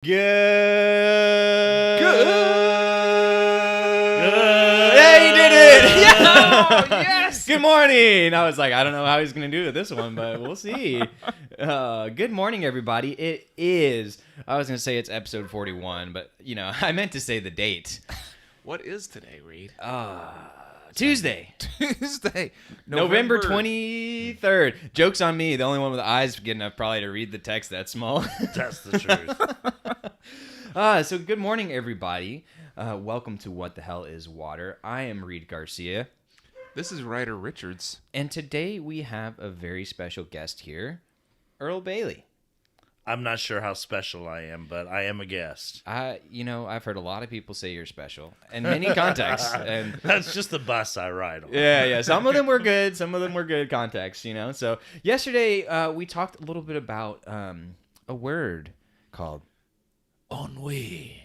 Good. Hey, you did it! Yeah! Yes! Good morning! I was like, I don't know how he's going to do it this one, but we'll see. Good morning, everybody. It is, I was going to say it's episode 41, but, I meant to say the date. What is today, Reed? Tuesday. Tuesday. November 23rd. Joke's on me. The only one with eyes good enough probably to read the text that small. That's the truth. So good morning, everybody. Welcome to What the Hell is Water. I am Reed Garcia. This is Ryder Richards. And today we have a very special guest here, Earl Bailey. I'm not sure how special I am, but I am a guest. I've heard a lot of people say you're special in many contexts. And That's just the bus I ride on. yeah. Some of them were good. Some of them were good contexts, So yesterday we talked a little bit about a word called Ennui.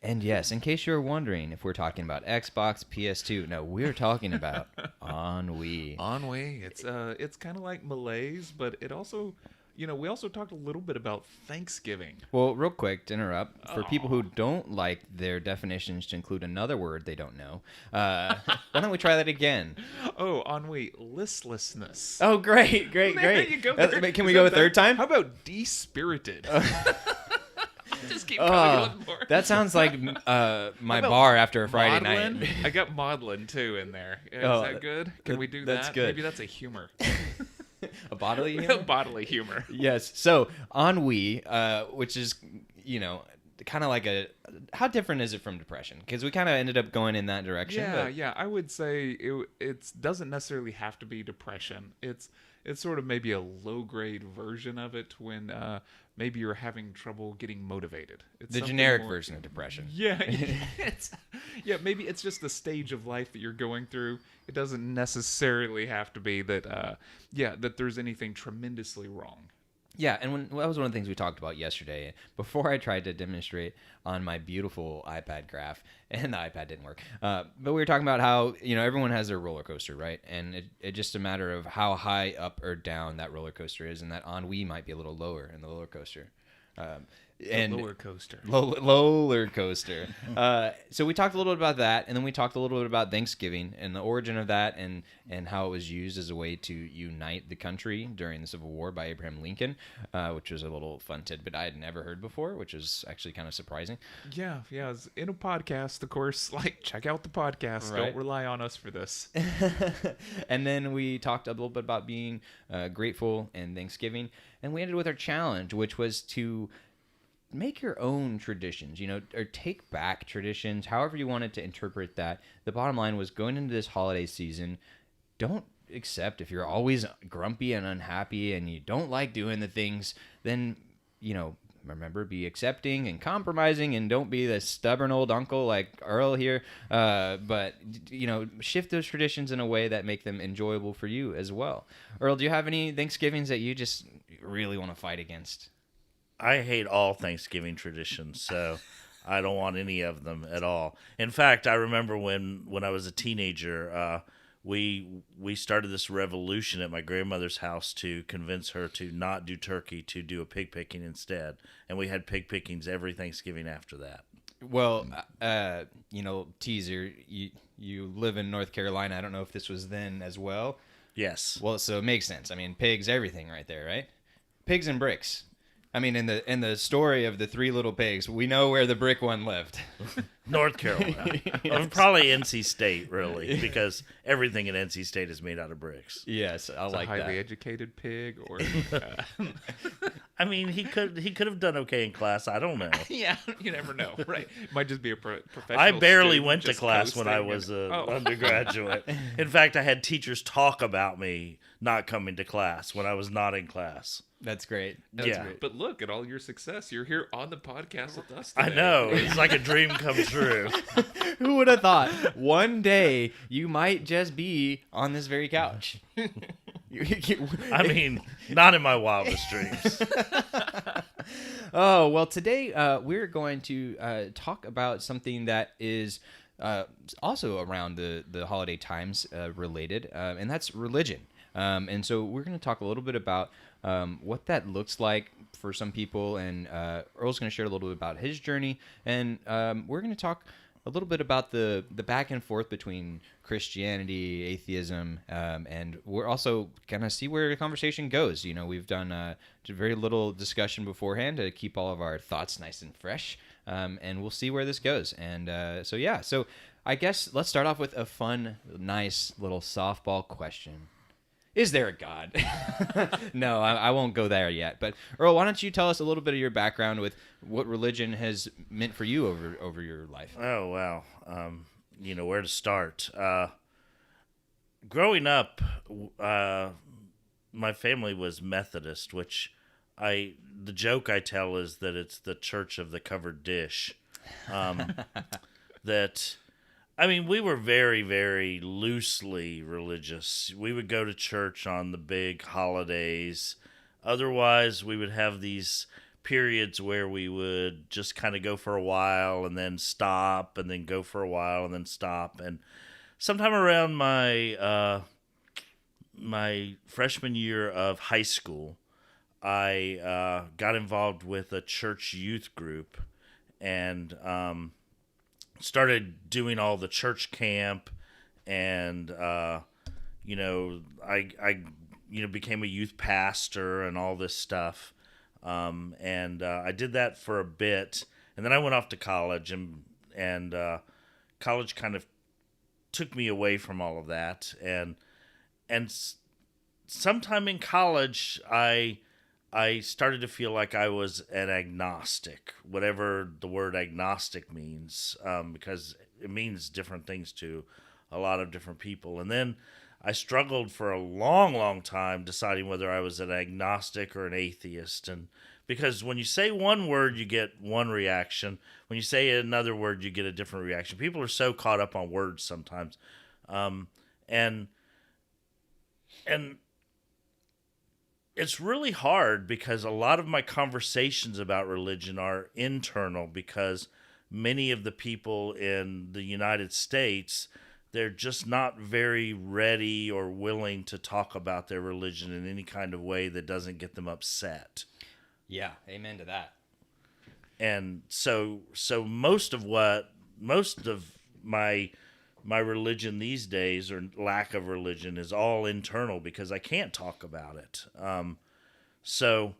And yes, in case you're wondering if we're talking about Xbox, PS2, no, we're talking about ennui. Ennui. It's kind of like malaise, but it also, we also talked a little bit about Thanksgiving. Well, real quick to interrupt, for people who don't like their definitions to include another word they don't know, why don't we try that again? Oh, ennui. Listlessness. Oh, great. There you go. Can we go a third time? How about dispirited? Just keep going for it. That sounds like my bar after a Friday Maudlin? night. I got maudlin, too, in there. Is that good? Can we do that's that? good. Maybe that's a humor. A bodily humor? Bodily humor. Yes. So, ennui, which is, kind of like how different is it from depression? Because we kind of ended up going in that direction. Yeah. I would say it doesn't necessarily have to be depression. It's sort of maybe a low-grade version of it when maybe you're having trouble getting motivated. It's the generic version of depression. Yeah. Maybe it's just the stage of life that you're going through. It doesn't necessarily have to be that, that there's anything tremendously wrong. Yeah, and that was one of the things we talked about yesterday. Before I tried to demonstrate on my beautiful iPad graph, and the iPad didn't work. But we were talking about how, everyone has their roller coaster, right? And it's just a matter of how high up or down that roller coaster is, and that ennui might be a little lower in the roller coaster. Roller coaster. Roller coaster. So we talked a little bit about that, and then we talked a little bit about Thanksgiving and the origin of that, and how it was used as a way to unite the country during the Civil War by Abraham Lincoln, which was a little fun tidbit I had never heard before, which was actually kind of surprising. Yeah. It's in a podcast, of course. Check out the podcast. Right. Don't rely on us for this. And then we talked a little bit about being grateful and Thanksgiving, and we ended with our challenge, which was to make your own traditions, or take back traditions, however you wanted to interpret that. The bottom line was, going into this holiday season, don't accept if you're always grumpy and unhappy and you don't like doing the things, then, remember, be accepting and compromising, and don't be the stubborn old uncle like Earl here. But, shift those traditions in a way that make them enjoyable for you as well. Earl, do you have any Thanksgivings that you just really want to fight against? I hate all Thanksgiving traditions, so I don't want any of them at all. In fact, I remember when I was a teenager, we started this revolution at my grandmother's house to convince her to not do turkey, to do a pig picking instead. And we had pig pickings every Thanksgiving after that. Well, teaser, you live in North Carolina. I don't know if this was then as well. Yes. Well, so it makes sense. I mean, pigs, everything right there, right? Pigs and bricks. I mean, in the story of the three little pigs, we know where the brick one lived. North Carolina. Yes. Probably NC State, really, because everything in NC State is made out of bricks. Yes, I like that. A highly educated pig, or I mean, he could have done okay in class. I don't know. yeah, you never know, right? Might just be a professional. I barely student went to just class when I coasting was and- an undergraduate. In fact, I had teachers talk about me not coming to class when I was not in class. That's great. Yeah. Great. But look at all your success. You're here on the podcast with us I today. know. It's like a dream come true. Who would have thought one day you might just be on this very couch? I mean, not in my wildest dreams. Oh, well, today we're going to talk about something that is also around the holiday times related, and that's religion. And so we're going to talk a little bit about what that looks like for some people, and Earl's going to share a little bit about his journey, and we're going to talk a little bit about the back and forth between Christianity, atheism, and we're also going to see where the conversation goes. We've done very little discussion beforehand to keep all of our thoughts nice and fresh, and we'll see where this goes. And so I guess let's start off with a fun, nice little softball question. Is there a God? No, I won't go there yet. But Earl, why don't you tell us a little bit of your background with what religion has meant for you over your life? Oh, wow. Where to start? Growing up, my family was Methodist, which the joke I tell is that it's the church of the covered dish. We were very, very loosely religious. We would go to church on the big holidays. Otherwise, we would have these periods where we would just kind of go for a while and then stop, and then go for a while and then stop. And sometime around my freshman year of high school, I got involved with a church youth group and started doing all the church camp, and I became a youth pastor and all this stuff, and I did that for a bit, and then I went off to college, and college kind of took me away from all of that, and sometime in college I started to feel like I was an agnostic, whatever the word agnostic means, because it means different things to a lot of different people. And then I struggled for a long, long time deciding whether I was an agnostic or an atheist. And because when you say one word, you get one reaction. When you say another word, you get a different reaction. People are so caught up on words sometimes. And it's really hard because a lot of my conversations about religion are internal, because many of the people in the United States, they're just not very ready or willing to talk about their religion in any kind of way that doesn't get them upset. Yeah, amen to that. And so most of my religion these days, or lack of religion, is all internal because I can't talk about it. So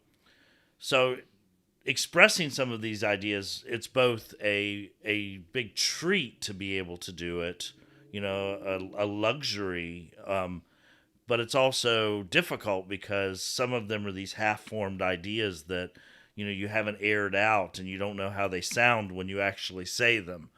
expressing some of these ideas, it's both a big treat to be able to do it, a luxury, but it's also difficult because some of them are these half-formed ideas that, you haven't aired out and you don't know how they sound when you actually say them.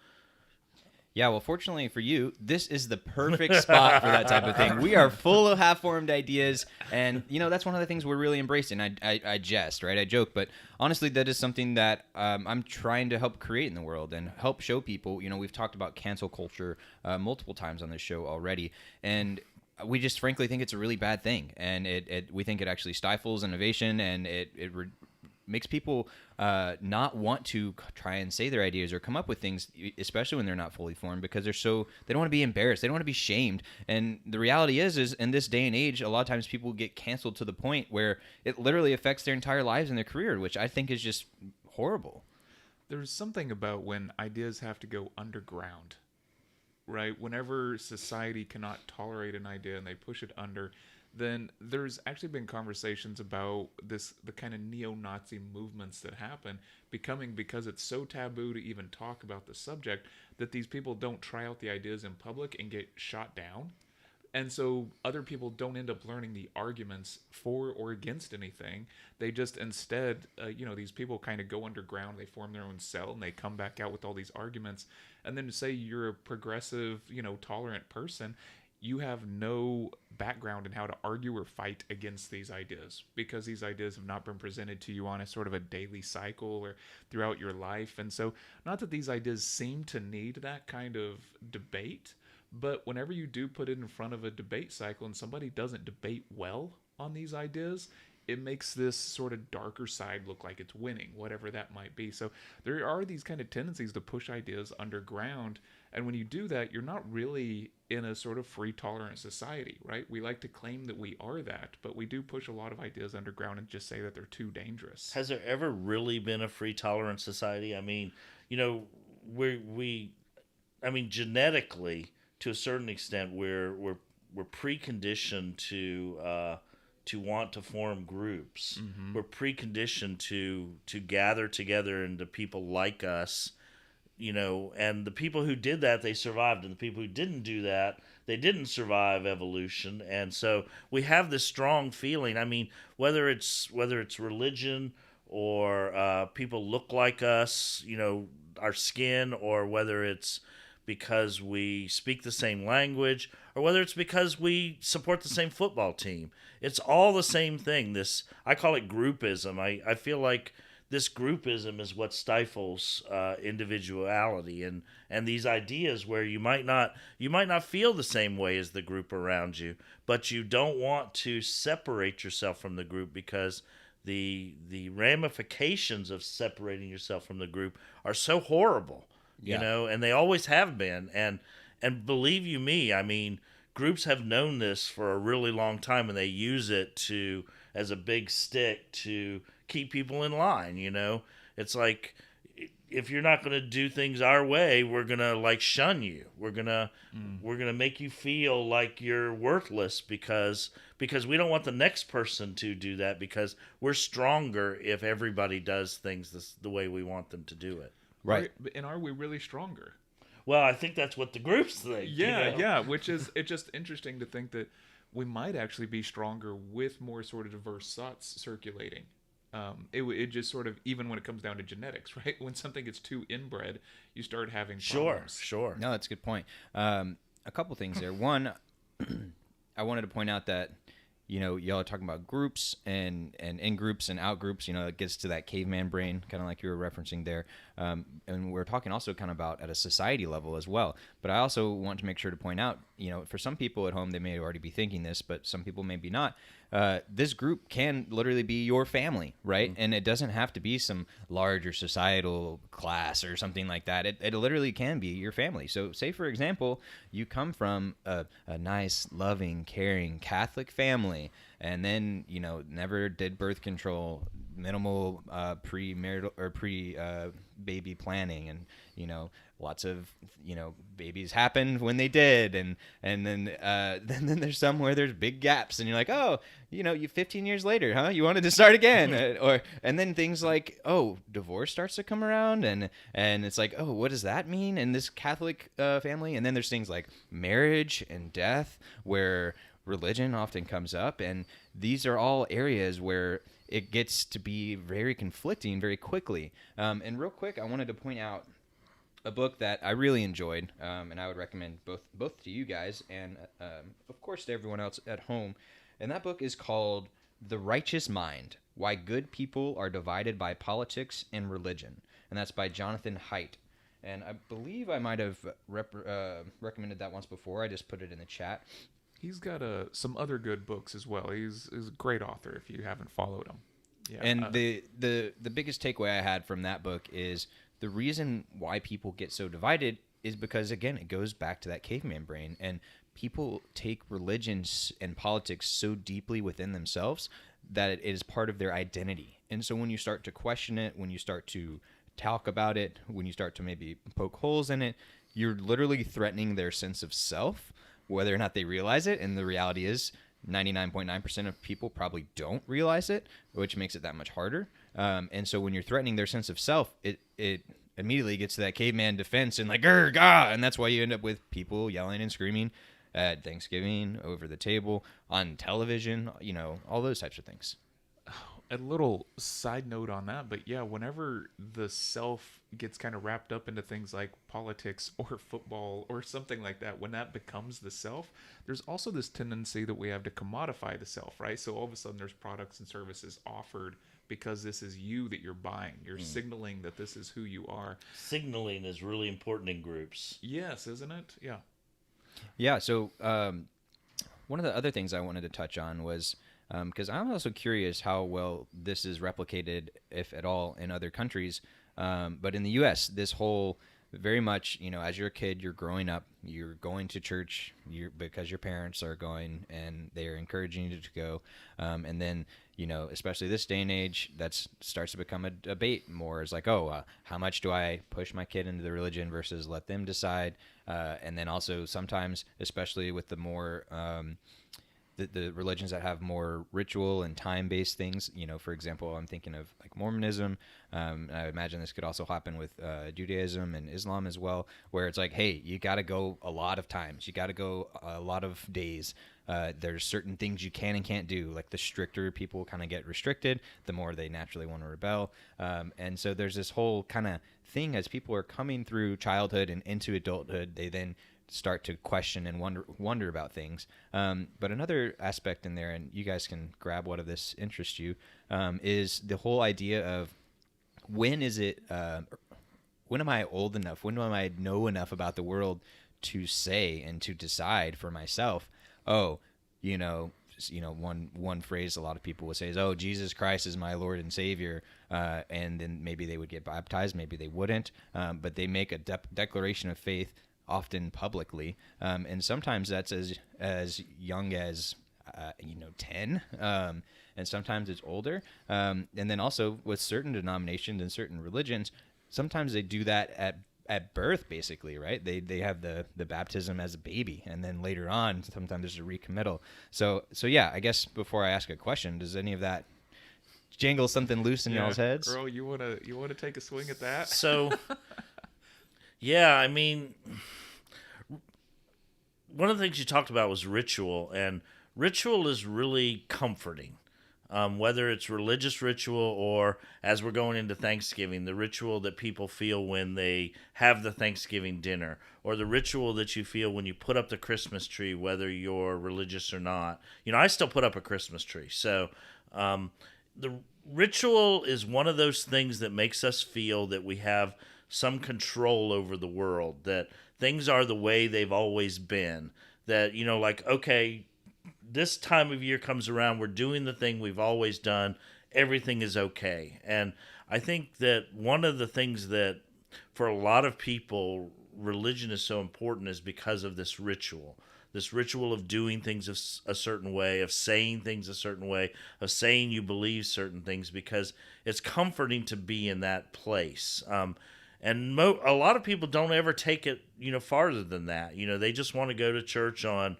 Yeah, well, fortunately for you, this is the perfect spot for that type of thing. We are full of half-formed ideas, and, that's one of the things we're really embracing. I jest, right? I joke, but honestly, that is something that I'm trying to help create in the world and help show people. We've talked about cancel culture multiple times on this show already, and we just frankly think it's a really bad thing, and we think it actually stifles innovation, and it makes people not want to try and say their ideas or come up with things, especially when they're not fully formed, because they don't want to be embarrassed. They don't want to be shamed. And the reality is in this day and age, a lot of times people get canceled to the point where it literally affects their entire lives and their career, which I think is just horrible. There's something about when ideas have to go underground, right? Whenever society cannot tolerate an idea and they push it under, then there's actually been conversations about the kind of neo-Nazi movements that happen becoming, because it's so taboo to even talk about the subject, that these people don't try out the ideas in public and get shot down. And so other people don't end up learning the arguments for or against anything. They just instead, these people kind of go underground, they form their own cell, and they come back out with all these arguments. And then to say you're a progressive, tolerant person, you have no background in how to argue or fight against these ideas, because these ideas have not been presented to you on a sort of a daily cycle or throughout your life. And so, not that these ideas seem to need that kind of debate, but whenever you do put it in front of a debate cycle and somebody doesn't debate well on these ideas, it makes this sort of darker side look like it's winning, whatever that might be. So there are these kind of tendencies to push ideas underground. And when you do that, you're not really in a sort of free, tolerant society, right? We like to claim that we are that, but we do push a lot of ideas underground and just say that they're too dangerous. Has there ever really been a free tolerant society? I mean, you know, I mean, genetically, to a certain extent, we're preconditioned to want to form groups. Mm-hmm. We're preconditioned to gather together into people like us, you know, and the people who did that, they survived, and the people who didn't do that, they didn't survive evolution. And so we have this strong feeling. I mean, whether it's religion or people look like us, you know, our skin, or whether it's because we speak the same language, or whether it's because we support the same football team, it's all the same thing. This, I call it groupism. I feel like this groupism is what stifles individuality and these ideas where you might not feel the same way as the group around you, but you don't want to separate yourself from the group because the ramifications of separating yourself from the group are so horrible, you know, and they always have been. And believe you me, I mean, groups have known this for a really long time, and they use it as a big stick to keep people in line, you know? It's like, if you're not going to do things our way, we're going to like shun you. We're going to make you feel like you're worthless because we don't want the next person to do that, because we're stronger if everybody does things the way we want them to do it. Right. And are we really stronger? Well, I think that's what the groups think. Yeah, you know? yeah, which is, it's just interesting to think that we might actually be stronger with more sort of diverse thoughts circulating. It just sort of, even when it comes down to genetics, right? When something gets too inbred, you start having problems. Sure. No, that's a good point. A couple things there. One, I wanted to point out that, you know, y'all are talking about groups and in groups and out groups. You know, it gets to that caveman brain, kind of like you were referencing there. And we're talking also kind of about at a society level as well. But I also want to make sure to point out, you know, for some people at home, they may already be thinking this, but some people maybe not. This group can literally be your family, right? Mm-hmm. And it doesn't have to be some larger societal class or something like that. It literally can be your family. So say, for example, you come from a nice, loving, caring Catholic family, and then, you know, never did birth control, minimal pre-marital or pre-baby planning, and, you know, lots of, you know, babies happened when they did, and then there's some where there's big gaps, and you're like, oh, you know, you 15 years later, huh? You wanted to start again, and then things like, oh, divorce starts to come around, and it's like, oh, what does that mean in this Catholic family? And then there's things like marriage and death, where religion often comes up, and these are all areas where it gets to be very conflicting very quickly. And real quick, I wanted to point out a book that I really enjoyed, and I would recommend both to you guys and, of course, to everyone else at home. And that book is called The Righteous Mind: Why Good People Are Divided by Politics and Religion. And that's by Jonathan Haidt. And I believe I might have recommended that once before. I just put it in the chat. He's got some other good books as well. He's a great author if you haven't followed him. Yeah. And the biggest takeaway I had from that book is the reason why people get so divided is because, again, it goes back to that caveman brain. And people take religion and politics so deeply within themselves that it is part of their identity. And so when you start to question it, when you start to talk about it, when you start to maybe poke holes in it, you're literally threatening their sense of self, whether or not they realize it. And the reality is 99.9% of people probably don't realize it, which makes it that much harder. And so when you're threatening their sense of self, it immediately gets to that caveman defense and like, "Grr, gah!" And that's why you end up with people yelling and screaming at Thanksgiving, over the table, on television, you know, all those types of things. A little side note on that, but yeah, whenever the self gets kind of wrapped up into things like politics or football or something like that, when that becomes the self, there's also this tendency that we have to commodify the self, right? So all of a sudden there's products and services offered because this is you that you're buying. You're signaling that this is who you are. Signaling is really important in groups. Yes, isn't it? Yeah. Yeah, so one of the other things I wanted to touch on was Because I'm also curious how well this is replicated, if at all, in other countries. But in the U.S., this whole very much, as you're a kid, you're growing up, you're going to church because your parents are going and they're encouraging you to go. And then, especially this day and age, that starts to become a debate more. It's like, how much do I push my kid into the religion versus let them decide? And then also sometimes, especially with the more the religions that have more ritual and time-based things, for example, I'm thinking of like Mormonism. I imagine this could also happen with Judaism and Islam as well, where it's like, hey, you got to go a lot of times. You got to go a lot of days. There's certain things you can and can't do. Like the stricter people kind of get restricted, the more they naturally want to rebel. And so there's this whole kind of thing as people are coming through childhood and into adulthood, they then start to question and wonder about things. But another aspect in there, and you guys can grab what of this interests you, is the whole idea of when am I old enough? When do I know enough about the world to say and to decide for myself? One phrase a lot of people would say is, "Oh, Jesus Christ is my Lord and Savior," and then maybe they would get baptized, maybe they wouldn't, but they make a declaration of faith often publicly, and sometimes that's as young as 10, and sometimes it's older, and then also with certain denominations and certain religions, sometimes they do that at birth, basically, right? They have the baptism as a baby, and then later on sometimes there's a recommittal. So yeah, I guess before I ask a question, does any of that jangle something loose in y'all's heads? Earl, you wanna take a swing at that? So yeah, I mean, one of the things you talked about was ritual, and ritual is really comforting. Whether it's religious ritual or, as we're going into Thanksgiving, the ritual that people feel when they have the Thanksgiving dinner, or the ritual that you feel when you put up the Christmas tree, whether you're religious or not. I still put up a Christmas tree. So the ritual is one of those things that makes us feel that we have some control over the world, that things are the way they've always been, that, okay, this time of year comes around, we're doing the thing we've always done, everything is okay. And I think that one of the things that for a lot of people religion is so important is because of this ritual of doing things a certain way, of saying things a certain way, of saying you believe certain things, because it's comforting to be in that place. And a lot of people don't ever take it farther than that. They just want to go to church on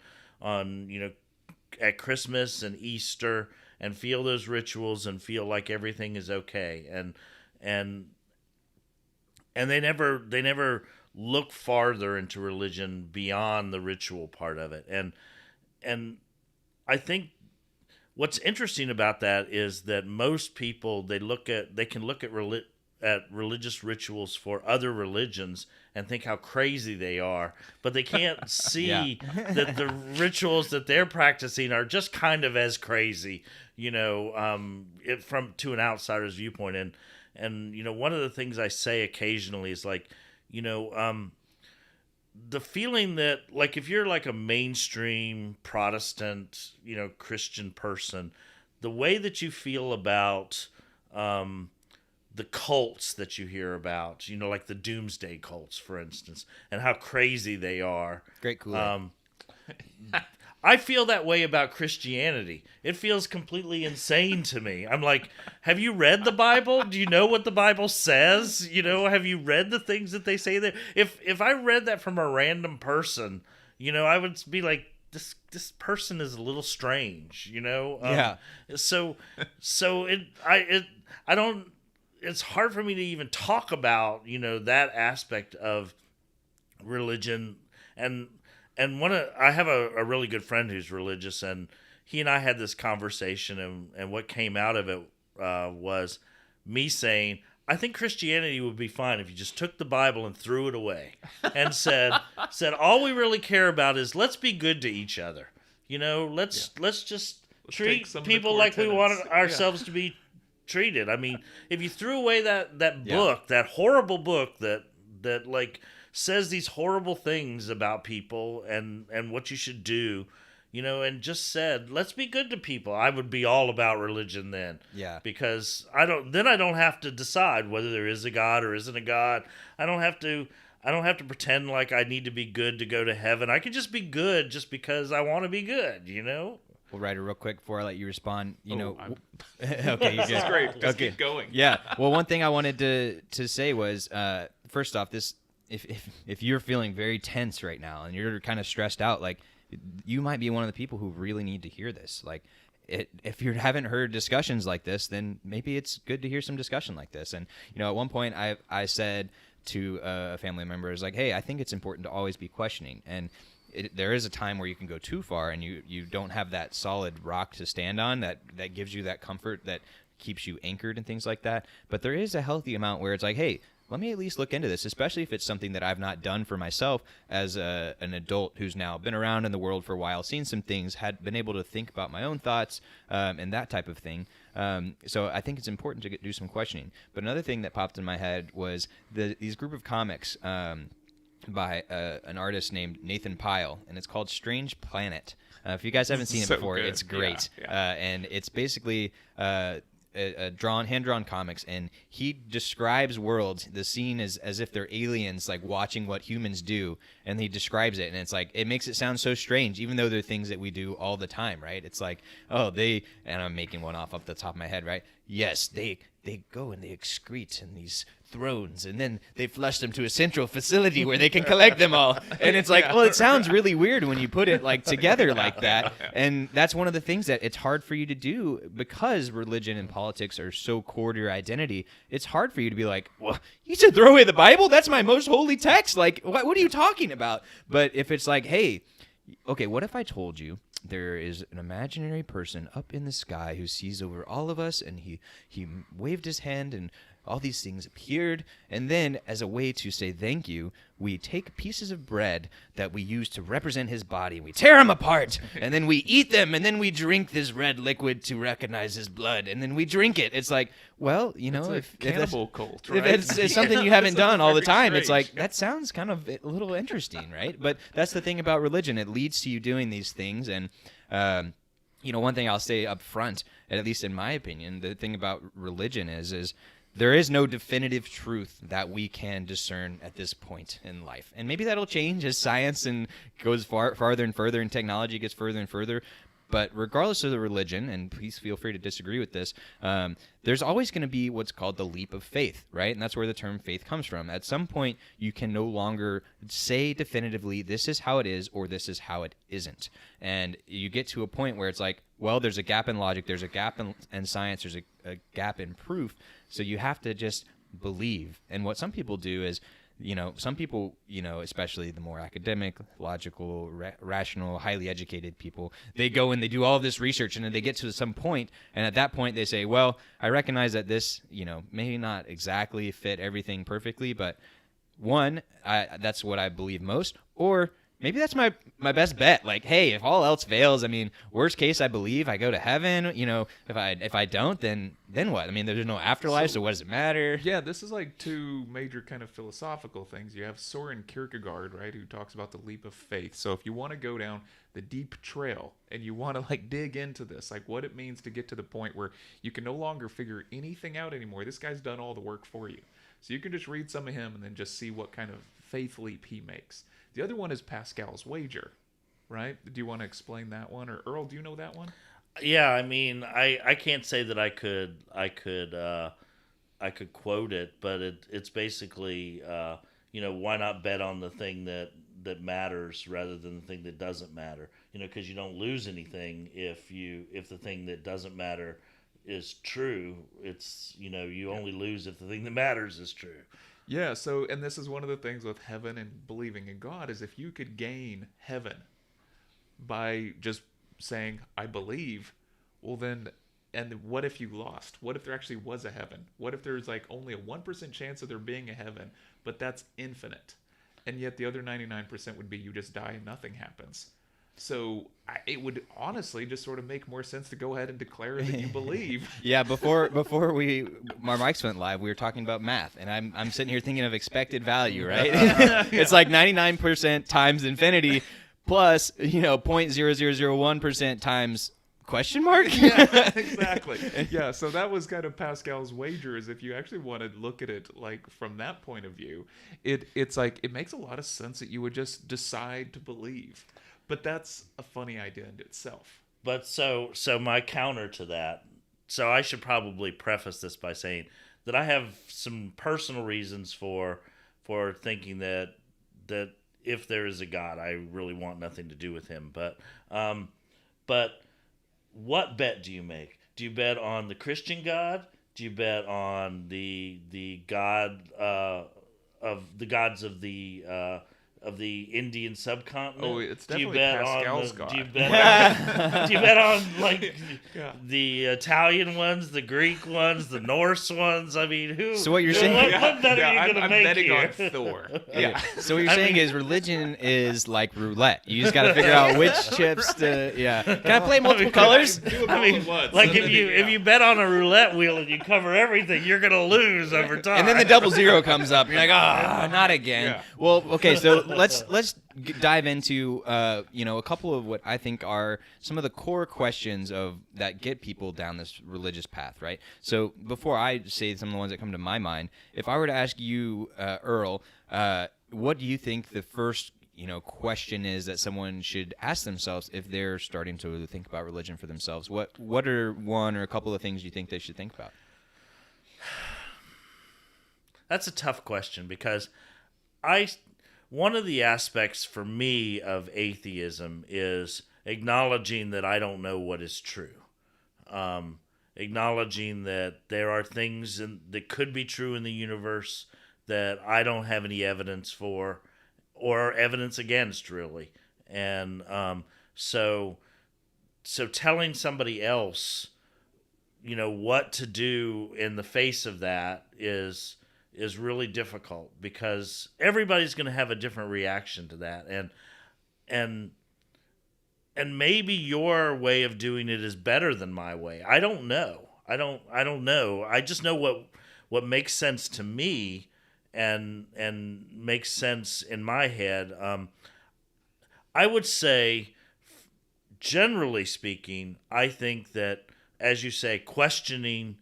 at Christmas and Easter and feel those rituals and feel like everything is okay, and they never look farther into religion beyond the ritual part of it. And I think what's interesting about that is that most people they can look at religious rituals for other religions and think how crazy they are, but they can't see that the rituals that they're practicing are just kind of as crazy, from to an outsider's viewpoint. And one of the things I say occasionally is like, the feeling that, like, if you're like a mainstream Protestant, Christian person, the way that you feel about the cults that you hear about, like the doomsday cults, for instance, and how crazy they are. Great, cool. I feel that way about Christianity. It feels completely insane to me. I'm like, have you read the Bible? Do you know what the Bible says? Have you read the things that they say there? If I read that from a random person, I would be like, this person is a little strange, Yeah. So I don't. It's hard for me to even talk about, that aspect of religion. And I have a really good friend who's religious, and he and I had this conversation, and what came out of it was me saying, I think Christianity would be fine if you just took the Bible and threw it away and said all we really care about is let's be good to each other. Let's just treat people like we want ourselves to be treated. I mean, if you threw away that book, that horrible book that like says these horrible things about people and what you should do, and just said, let's be good to people, I would be all about religion then. Yeah. Because I don't have to decide whether there is a God or isn't a God. I don't have to pretend like I need to be good to go to heaven. I can just be good just because I want to be good, Well, Ryder, real quick before I let you respond, okay, you're this is great. Just keep going. Yeah. Well, one thing I wanted to say was, first off, this if you're feeling very tense right now and you're kind of stressed out, like, you might be one of the people who really need to hear this. Like, if you haven't heard discussions like this, then maybe it's good to hear some discussion like this. And at one point, I said to a family member, is like, hey, I think it's important to always be questioning. And there is a time where you can go too far and you don't have that solid rock to stand on that gives you that comfort that keeps you anchored and things like that. But there is a healthy amount where it's like, hey, let me at least look into this, especially if it's something that I've not done for myself as an adult who's now been around in the world for a while, seen some things, had been able to think about my own thoughts and that type of thing. So I think it's important to do some questioning. But another thing that popped in my head was these group of comics by an artist named Nathan Pyle, and it's called Strange Planet. If you guys haven't seen it before, it's great. Yeah. And it's basically hand-drawn comics, and he describes worlds. The scene is as if they're aliens, like watching what humans do, and he describes it, and it's like, it makes it sound so strange, even though they're things that we do all the time, right? It's like, oh, and I'm making one off the top of my head, right? Yes, they go and they excrete in these thrones, and then they flush them to a central facility where they can collect them all. And it's like, well, it sounds really weird when you put it like together like that. And that's one of the things that it's hard for you to do because religion and politics are so core to your identity. It's hard for you to be like, well, you should throw away the Bible? That's my most holy text. Like, what are you talking about? But if it's like, hey, okay, what if I told you there is an imaginary person up in the sky who sees over all of us, and he waved his hand and all these things appeared, and then as a way to say thank you, we take pieces of bread that we use to represent his body, and we tear him apart, and then we eat them, and then we drink this red liquid to recognize his blood, and then we drink it. It's like, well, if cannibal cult, right? If it's something you haven't done all the time, strange. It's like, that sounds kind of a little interesting, right? But that's the thing about religion. It leads to you doing these things, and one thing I'll say up front, at least in my opinion, the thing about religion is there is no definitive truth that we can discern at this point in life. And maybe that'll change as science goes farther and further and technology gets further and further. But regardless of the religion, and please feel free to disagree with this, there's always going to be what's called the leap of faith, right? And that's where the term faith comes from. At some point, you can no longer say definitively, this is how it is, or this is how it isn't. And you get to a point where it's like, well, there's a gap in logic, there's a gap in science, there's a gap in proof, so you have to just believe. And what some people do is, some people, especially the more academic, logical, rational, highly educated people, they go and they do all of this research, and then they get to some point, and at that point they say, well, I recognize that this, may not exactly fit everything perfectly, but one, that's what I believe most, or maybe that's my best bet. Like, hey, if all else fails, I mean, worst case, I believe I go to heaven. If I don't, then what? I mean, there's no afterlife, so what does it matter? Yeah, this is like two major kind of philosophical things. You have Soren Kierkegaard, right, who talks about the leap of faith. So if you want to go down the deep trail and you want to like dig into this, like what it means to get to the point where you can no longer figure anything out anymore. This guy's done all the work for you. So you can just read some of him and then just see what kind of faith leap he makes. The other one is Pascal's wager, right? Do you want to explain that one? Or Earl, do you know that one? Yeah, I mean, I can't say that I could quote it, but it's basically why not bet on the thing that matters rather than the thing that doesn't matter? Because you don't lose anything if the thing that doesn't matter is true. It's you only lose if the thing that matters is true. Yeah, and this is one of the things with heaven and believing in God is if you could gain heaven by just saying, I believe, well then, and what if you lost? What if there actually was a heaven? What if there's like only a 1% chance of there being a heaven, but that's infinite? And yet the other 99% would be you just die and nothing happens. So it would honestly just sort of make more sense to go ahead and declare that you believe. Yeah, before our mics went live, we were talking about math, and I'm sitting here thinking of expected value, right? It's like 99% times infinity, plus 0.0001% times question mark. Yeah, exactly. Yeah, so that was kind of Pascal's wager, is if you actually want to look at it like from that point of view, it's like it makes a lot of sense that you would just decide to believe. But that's a funny idea in itself. But so my counter to that, so I should probably preface this by saying that I have some personal reasons for thinking that if there is a God, I really want nothing to do with him. But what bet do you make? Do you bet on the Christian God? Do you bet on the God of the gods of the Indian subcontinent? Oh, it's Do you definitely bet Pascal's on God. do you bet on like Yeah. the Italian ones, the Greek ones, the Norse ones? I mean, who? So what you're saying- What bet are you gonna I'm make betting here? on Thor. Yeah. So what you're saying is religion is like roulette. You just got to figure out which chips to. Yeah. Can I play multiple colors? I mean, like if you bet on a roulette wheel and you cover everything, you're gonna lose over time. And then the double zero comes up. And you're like, not again. Yeah. Well, okay. So let's dive into a couple of what I think are some of the core questions that get people down this religious path, right? So before I say some of the ones that come to my mind, if I were to ask you, Earl, what do you think the first question is that someone should ask themselves if they're starting to think about religion for themselves? What are one or a couple of things you think they should think about? That's a tough question because one of the aspects for me of atheism is acknowledging that I don't know what is true. Acknowledging that there are things that could be true in the universe that I don't have any evidence for or evidence against, really. And so telling somebody else, what to do in the face of that is really difficult because everybody's going to have a different reaction to that, and maybe your way of doing it is better than my way. I don't know. I don't know. I just know what makes sense to me and makes sense in my head. I would say, generally speaking, I think that, as you say, questioning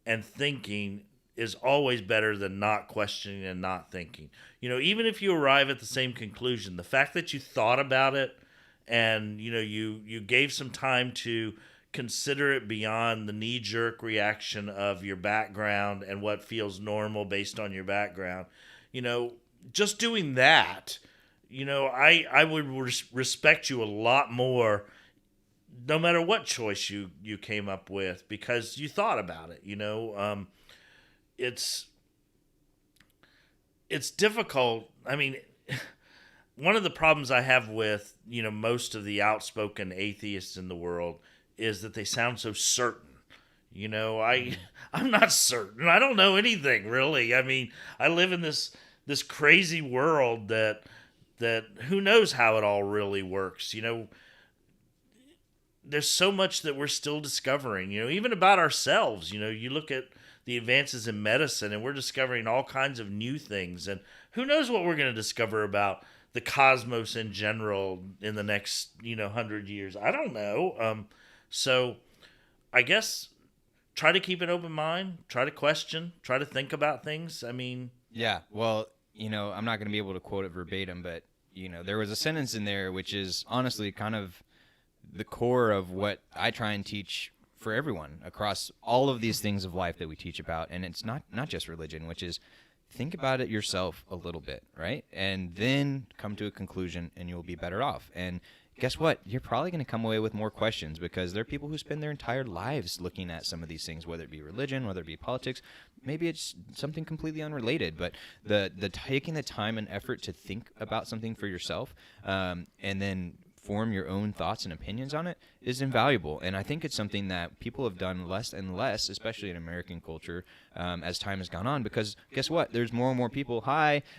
and thinking is always better than not questioning and not thinking. Even if you arrive at the same conclusion, the fact that you thought about it and you gave some time to consider it beyond the knee-jerk reaction of your background and what feels normal based on your background, just doing that, I would respect you a lot more no matter what choice you came up with because you thought about it. It's difficult. I mean, one of the problems I have with, most of the outspoken atheists in the world is that they sound so certain. I'm not certain. I don't know anything really. I mean, I live in this crazy world that who knows how it all really works. There's so much that we're still discovering, even about ourselves. You look at the advances in medicine and we're discovering all kinds of new things, and who knows what we're going to discover about the cosmos in general in the next 100 years. I don't know. So I guess try to keep an open mind, try to question, try to think about things. I mean, yeah, well, I'm not going to be able to quote it verbatim, but there was a sentence in there which is honestly kind of the core of what I try and teach for everyone across all of these things of life that we teach about. And it's not just religion, which is think about it yourself a little bit, right? And then come to a conclusion and you'll be better off. And guess what? You're probably going to come away with more questions because there are people who spend their entire lives looking at some of these things, whether it be religion, whether it be politics. Maybe it's something completely unrelated, but the taking the time and effort to think about something for yourself and then form your own thoughts and opinions on it is invaluable. And I think it's something that people have done less and less, especially in American culture, as time has gone on, because guess what? There's more and more people,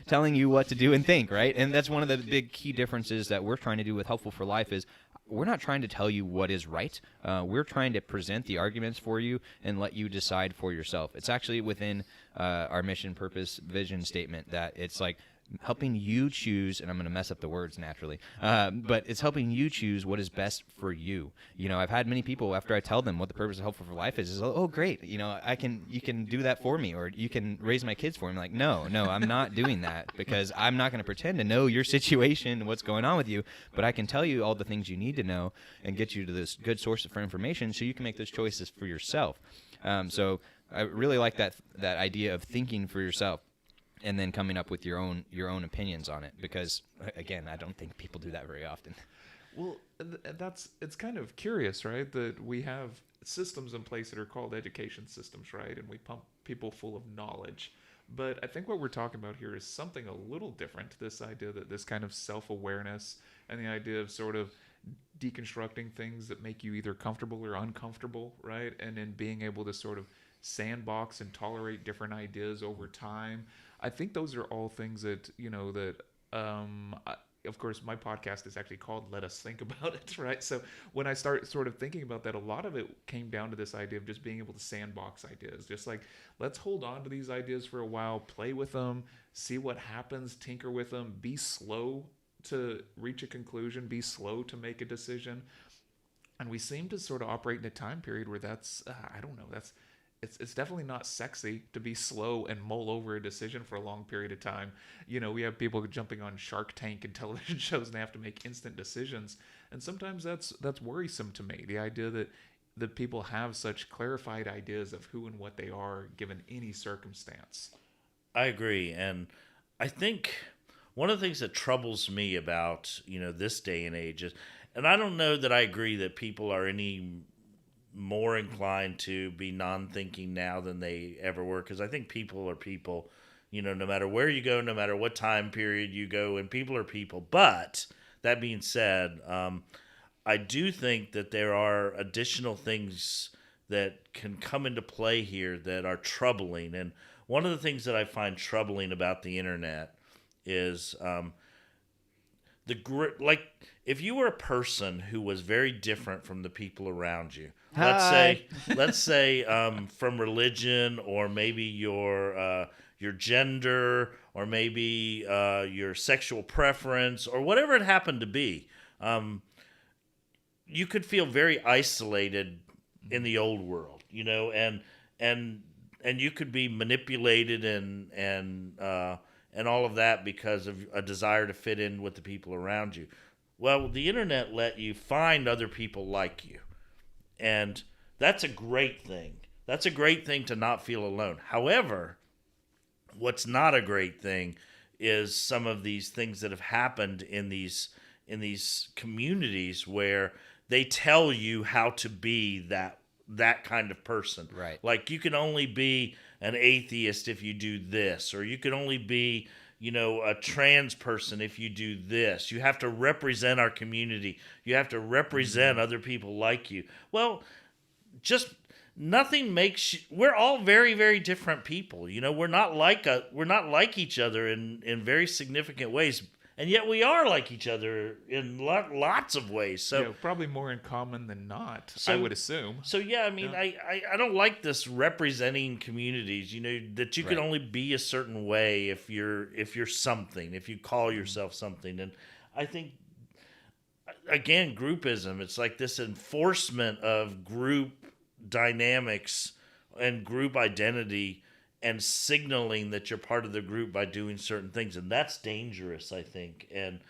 telling you what to do and think, right? And that's one of the big key differences that we're trying to do with Helpful for Life is we're not trying to tell you what is right. We're trying to present the arguments for you and let you decide for yourself. It's actually within our mission, purpose, vision statement that it's like, helping you choose, and I'm going to mess up the words naturally, but it's helping you choose what is best for you. You know, I've had many people, after I tell them what the purpose of Helpful for Life is oh, great, you know, you can do that for me, or you can raise my kids for me. Like, no, I'm not doing that, because I'm not going to pretend to know your situation and what's going on with you, but I can tell you all the things you need to know and get you to this good source for information so you can make those choices for yourself. So I really like that idea of thinking for yourself, and then coming up with your own opinions on it, because again, I don't think people do that very often. Well, it's kind of curious, right? That we have systems in place that are called education systems, right? And we pump people full of knowledge. But I think what we're talking about here is something a little different. This idea that this kind of self-awareness and the idea of sort of deconstructing things that make you either comfortable or uncomfortable, right? And then being able to sort of sandbox and tolerate different ideas over time. I think those are all things that, you know, that, of course, my podcast is actually called Let Us Think About It, right? So when I start sort of thinking about that, a lot of it came down to this idea of just being able to sandbox ideas. Just like, let's hold on to these ideas for a while, play with them, see what happens, tinker with them, be slow to reach a conclusion, be slow to make a decision. And we seem to sort of operate in a time period where that's, I don't know, it's definitely not sexy to be slow and mull over a decision for a long period of time. You know, we have people jumping on Shark Tank and television shows and they have to make instant decisions. And sometimes that's worrisome to me. The idea that people have such clarified ideas of who and what they are given any circumstance. I agree. And I think one of the things that troubles me about, you know, this day and age is, and I don't know that I agree that people are any more inclined to be non-thinking now than they ever were, because I think people are people, you know, no matter where you go, no matter what time period you go, and people are people. But that being said, I do think that there are additional things that can come into play here that are troubling. And one of the things that I find troubling about the internet is like, if you were a person who was very different from the people around you, let's say from religion, or maybe your gender, or maybe your sexual preference, or whatever it happened to be, you could feel very isolated in the old world, you know, and you could be manipulated and all of that because of a desire to fit in with the people around you. Well, the internet let you find other people like you. And that's a great thing. That's a great thing to not feel alone. However, what's not a great thing is some of these things that have happened in these communities where they tell you how to be that kind of person. Right. Like, you can only be an atheist if you do this, or you can only be, you know, a trans person if you do this. You have to represent our community. You have to represent other people like you. Well, just nothing makes you, we're all very, very different people. You know, we're not like each other in very significant ways. And yet we are like each other in lots of ways. So, yeah, probably more in common than not, I would assume. So yeah, I mean, yeah. I don't like this representing communities. You know, that you can only be a certain way if you're something, if you call yourself something. And I think, again, groupism. It's like this enforcement of group dynamics and group identity, and signaling that you're part of the group by doing certain things. And that's dangerous, I think. And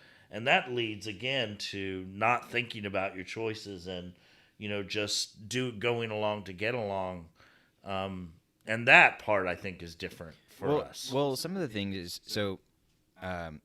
that leads, again, to not thinking about your choices and, you know, just going along to get along. And that part, I think, is different for us. Well, some of the things is, so I'm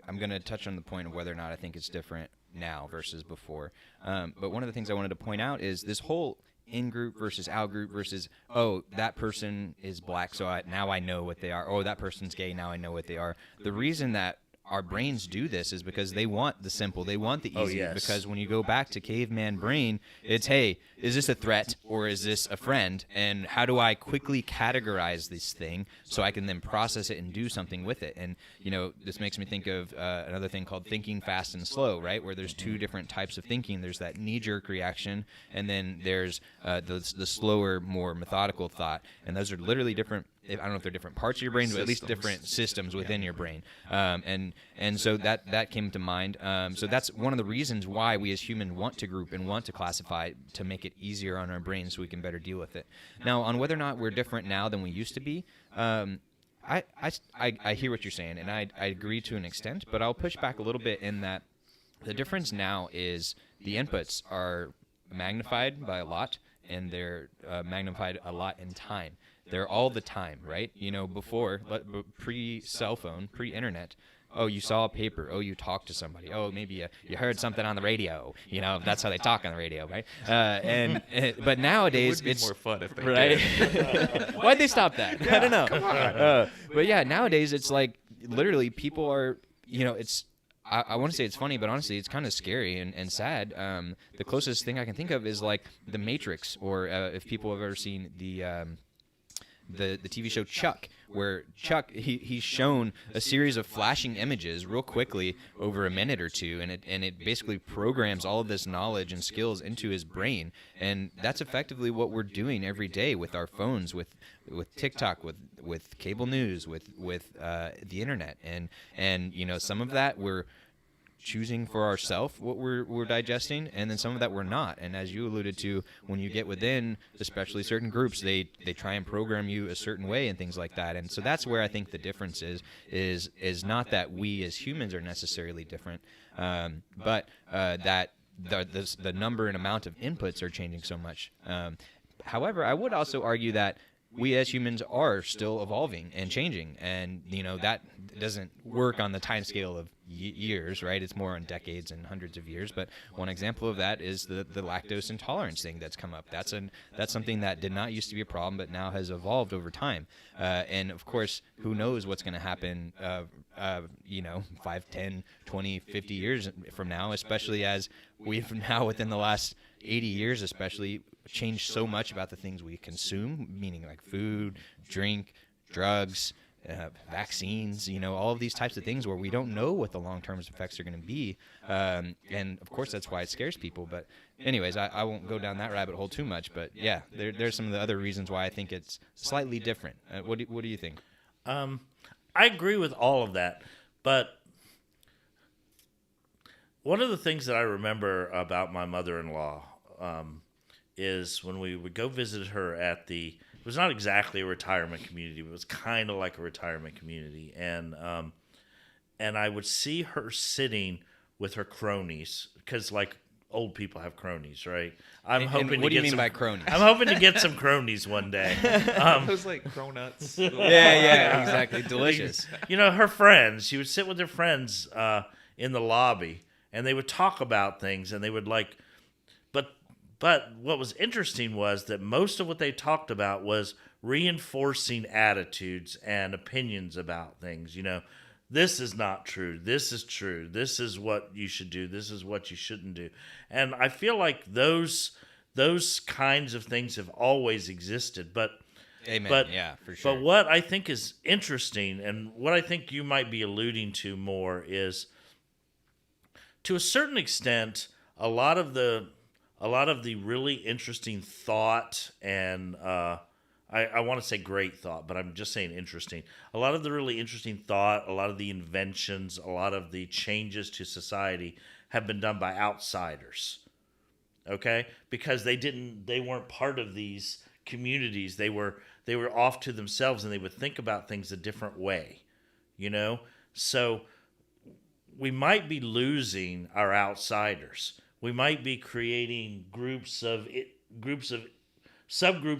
going to touch on the point of whether or not I think it's different now versus before. But one of the things I wanted to point out is this whole in-group versus out-group versus, oh, that person is black, so now I know what they are. Oh, that person's gay, now I know what they are. The reason that our brains do this is because they want the simple, they want the easy. Oh, yes. Because when you go back to caveman brain, it's, hey, is this a threat or is this a friend? And how do I quickly categorize this thing so I can then process it and do something with it? And, you know, this makes me think of another thing called thinking fast and slow, right? Where there's two different types of thinking. There's that knee-jerk reaction, and then there's the slower, more methodical thought. And those are literally different I don't know if they're different parts of your brain, but at least different systems within your brain. And so that came to mind. So that's one of the reasons why we as humans want to group and want to classify, to make it easier on our brains so we can better deal with it. Now, on whether or not we're different now than we used to be, I hear what you're saying, and I agree to an extent, but I'll push back a little bit in that the difference now is the inputs are magnified by a lot, and they're magnified a lot in time. They're all the time, right? Before, pre-cell phone, pre-internet, oh, you saw a paper. Oh, you talked to somebody. Oh, maybe you heard something on the radio. That's how they talk on the radio, right? But nowadays, it would be it's more fun if they right. did. Why'd they stop that? I don't know. Come on. But yeah, nowadays it's like literally people are. It's. I want to say it's funny, but honestly, it's kind of scary and sad. The closest thing I can think of is like The Matrix, or if people have ever seen the TV show Chuck, where Chuck he's shown a series of flashing images real quickly over a minute or two, and it basically programs all of this knowledge and skills into his brain, and that's effectively what we're doing every day with our phones, with TikTok, with cable news, with the internet, and some of that we're choosing for ourselves what we're digesting, and then some of that we're not. And as you alluded to, when you get within especially certain groups, they try and program you a certain way and things like that. And so that's where I think the difference is not that we as humans are necessarily different, but that the number and amount of inputs are changing so much. However, I would also argue that we as humans are still evolving and changing, and that doesn't work on the time scale of years, right? It's more on decades and hundreds of years. But one example of that is the lactose intolerance thing that's come up. That's something that did not used to be a problem, but now has evolved over time. And of course, who knows what's going to happen 5, 10, 20, 50 years from now, especially as we've now within the last 80 years especially changed so much about the things we consume, meaning like food, drink, drugs, vaccines, all of these types of things where we don't know what the long-term effects are going to be. And of course, that's why it scares people. But anyways, I won't go down that rabbit hole too much. But yeah, there's some of the other reasons why I think it's slightly different. What do you think? I agree with all of that. But one of the things that I remember about my mother-in-law is when we would go visit her at it was not exactly a retirement community, but it was kind of like a retirement community. And I would see her sitting with her cronies, because like old people have cronies, right? I'm hoping. What do you mean by cronies? I'm hoping to get some cronies one day. Those like cronuts. Yeah, exactly. Delicious. Her friends. She would sit with her friends in the lobby, and they would talk about things, and they would like. But what was interesting was that most of what they talked about was reinforcing attitudes and opinions about things. This is not true. This is true. This is what you should do. This is what you shouldn't do. And I feel like those kinds of things have always existed. But Amen. Yeah, for sure. But what I think is interesting, and what I think you might be alluding to more, is to a certain extent, a lot of the really interesting thought, and I want to say great thought, but I'm just saying interesting. A lot of the really interesting thought, a lot of the inventions, a lot of the changes to society have been done by outsiders. Okay? Because they weren't part of these communities. They were off to themselves, and they would think about things a different way. So we might be losing our outsiders. We might be creating subgroups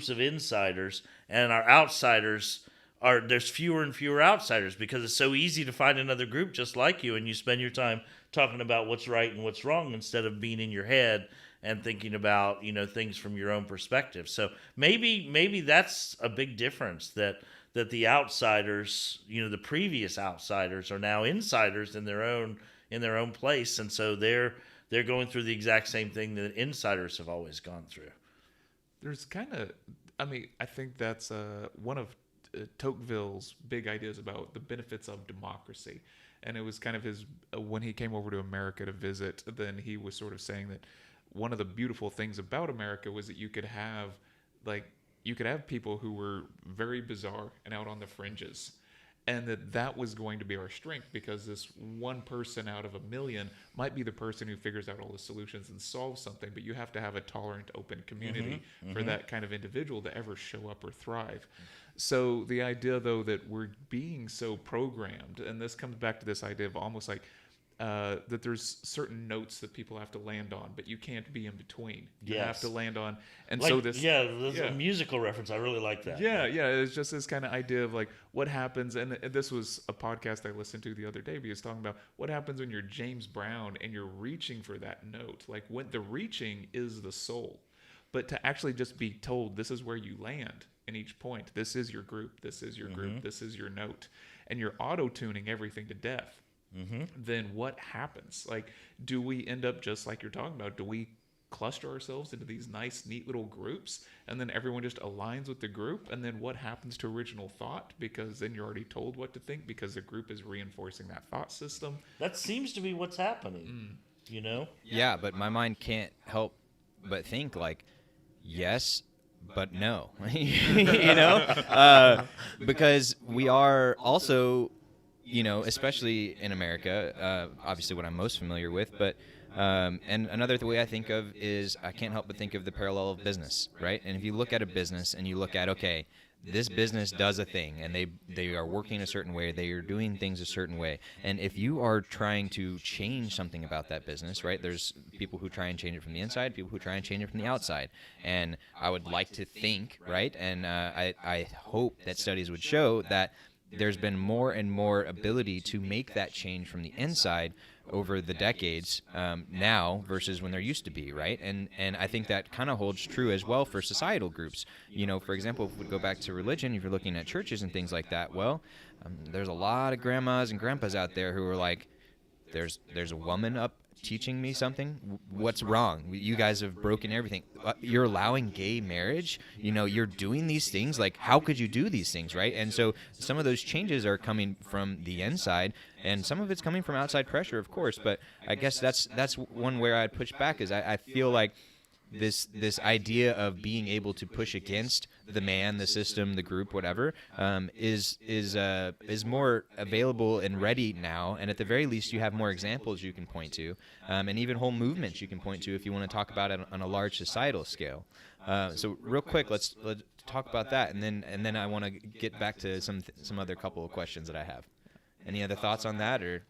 of insiders, and our outsiders there's fewer and fewer outsiders, because it's so easy to find another group just like you, and you spend your time talking about what's right and what's wrong instead of being in your head and thinking about things from your own perspective. So maybe that's a big difference, that the outsiders, the previous outsiders, are now insiders in their own place, and so they're going through the exact same thing that insiders have always gone through. There's I think that's one of Tocqueville's big ideas about the benefits of democracy. And it was kind of his, when he came over to America to visit, then he was sort of saying that one of the beautiful things about America was that you could have like you could have people who were very bizarre and out on the fringes, and that was going to be our strength, because this one person out of a million might be the person who figures out all the solutions and solves something, but you have to have a tolerant, open community for that kind of individual to ever show up or thrive. So the idea, though, that we're being so programmed, and this comes back to this idea of almost like that there's certain notes that people have to land on, but you can't be in between. You have to land on, and like, so this, there's a musical reference. I really like that. Yeah, it's just this kind of idea of like what happens, and this was a podcast I listened to the other day. He was talking about what happens when you're James Brown and you're reaching for that note. Like when the reaching is the soul, but to actually just be told this is where you land in each point. This is your group. This is your group. This is your note, and you're auto tuning everything to death. Then what happens? Like, do we end up just like you're talking about? Do we cluster ourselves into these nice, neat little groups, and then everyone just aligns with the group? And then what happens to original thought? Because then you're already told what to think, because the group is reinforcing that thought system. That seems to be what's happening, you know? Yeah, but my mind can't help but think like, yes, but no, you know, because we are also, you know, especially in America, obviously what I'm most familiar with, but and another way I think of is I can't help but think of the parallel of business, right? And if you look at a business and you look at, okay, this business does a thing, and they are working a certain way, they are doing things a certain way, and if you are trying to change something about that business, right, there's people who try and change it from the inside, people who try and change it from the outside, and I would like to think, right, and I hope that studies would show that there's been more and more ability to make that change from the inside over the decades now versus when there used to be, right? And I think that kind of holds true as well for societal groups. You know, for example, if we go back to religion, if you're looking at churches and things like that, well, there's a lot of grandmas and grandpas out there who are like, there's a woman up teaching me something. What's wrong? You guys have broken everything. You're allowing gay marriage. You know, you're doing these things. Like, how could you do these things, right? And so some of those changes are coming from the inside, and some of it's coming from outside pressure, of course. But I guess that's one where I'd push back is I feel like this idea of being able to push against the man, the system, the group, whatever, is more available and ready now. And at the very least, you have more examples you can point to, and even whole movements you can point to if you want to talk about it on a large societal scale. So real quick, let's talk about that, and then I want to get back to some other couple of questions that I have. Any other thoughts on that, or?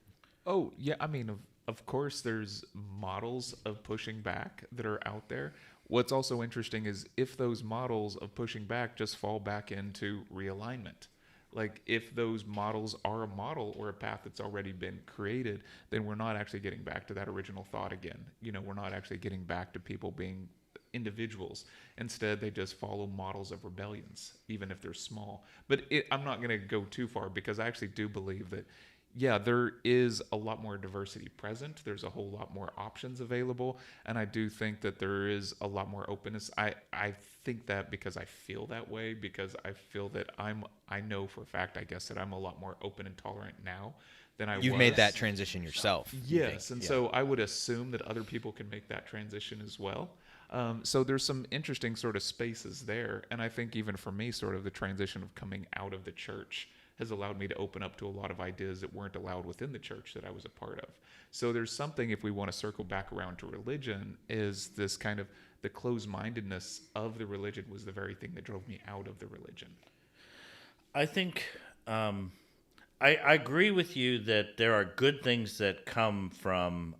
Oh yeah, I mean, of course, there's models of pushing back that are out there. What's also interesting is if those models of pushing back just fall back into realignment. Like, if those models are a model or a path that's already been created, then we're not actually getting back to that original thought again. You know, we're not actually getting back to people being individuals. Instead, they just follow models of rebellions, even if they're small. But I'm not going to go too far, because I actually do believe that, yeah, there is a lot more diversity present. There's a whole lot more options available. And I do think that there is a lot more openness. I think that because I feel that way, because I feel that I know for a fact, I guess, that I'm a lot more open and tolerant now than I was. You've made that transition yourself. Yes. And so I would assume that other people can make that transition as well. So there's some interesting sort of spaces there. And I think even for me, sort of the transition of coming out of the church has allowed me to open up to a lot of ideas that weren't allowed within the church that I was a part of. So there's something, if we want to circle back around to religion, is this kind of the closed-mindedness of the religion was the very thing that drove me out of the religion. I think I agree with you that there are good things that come from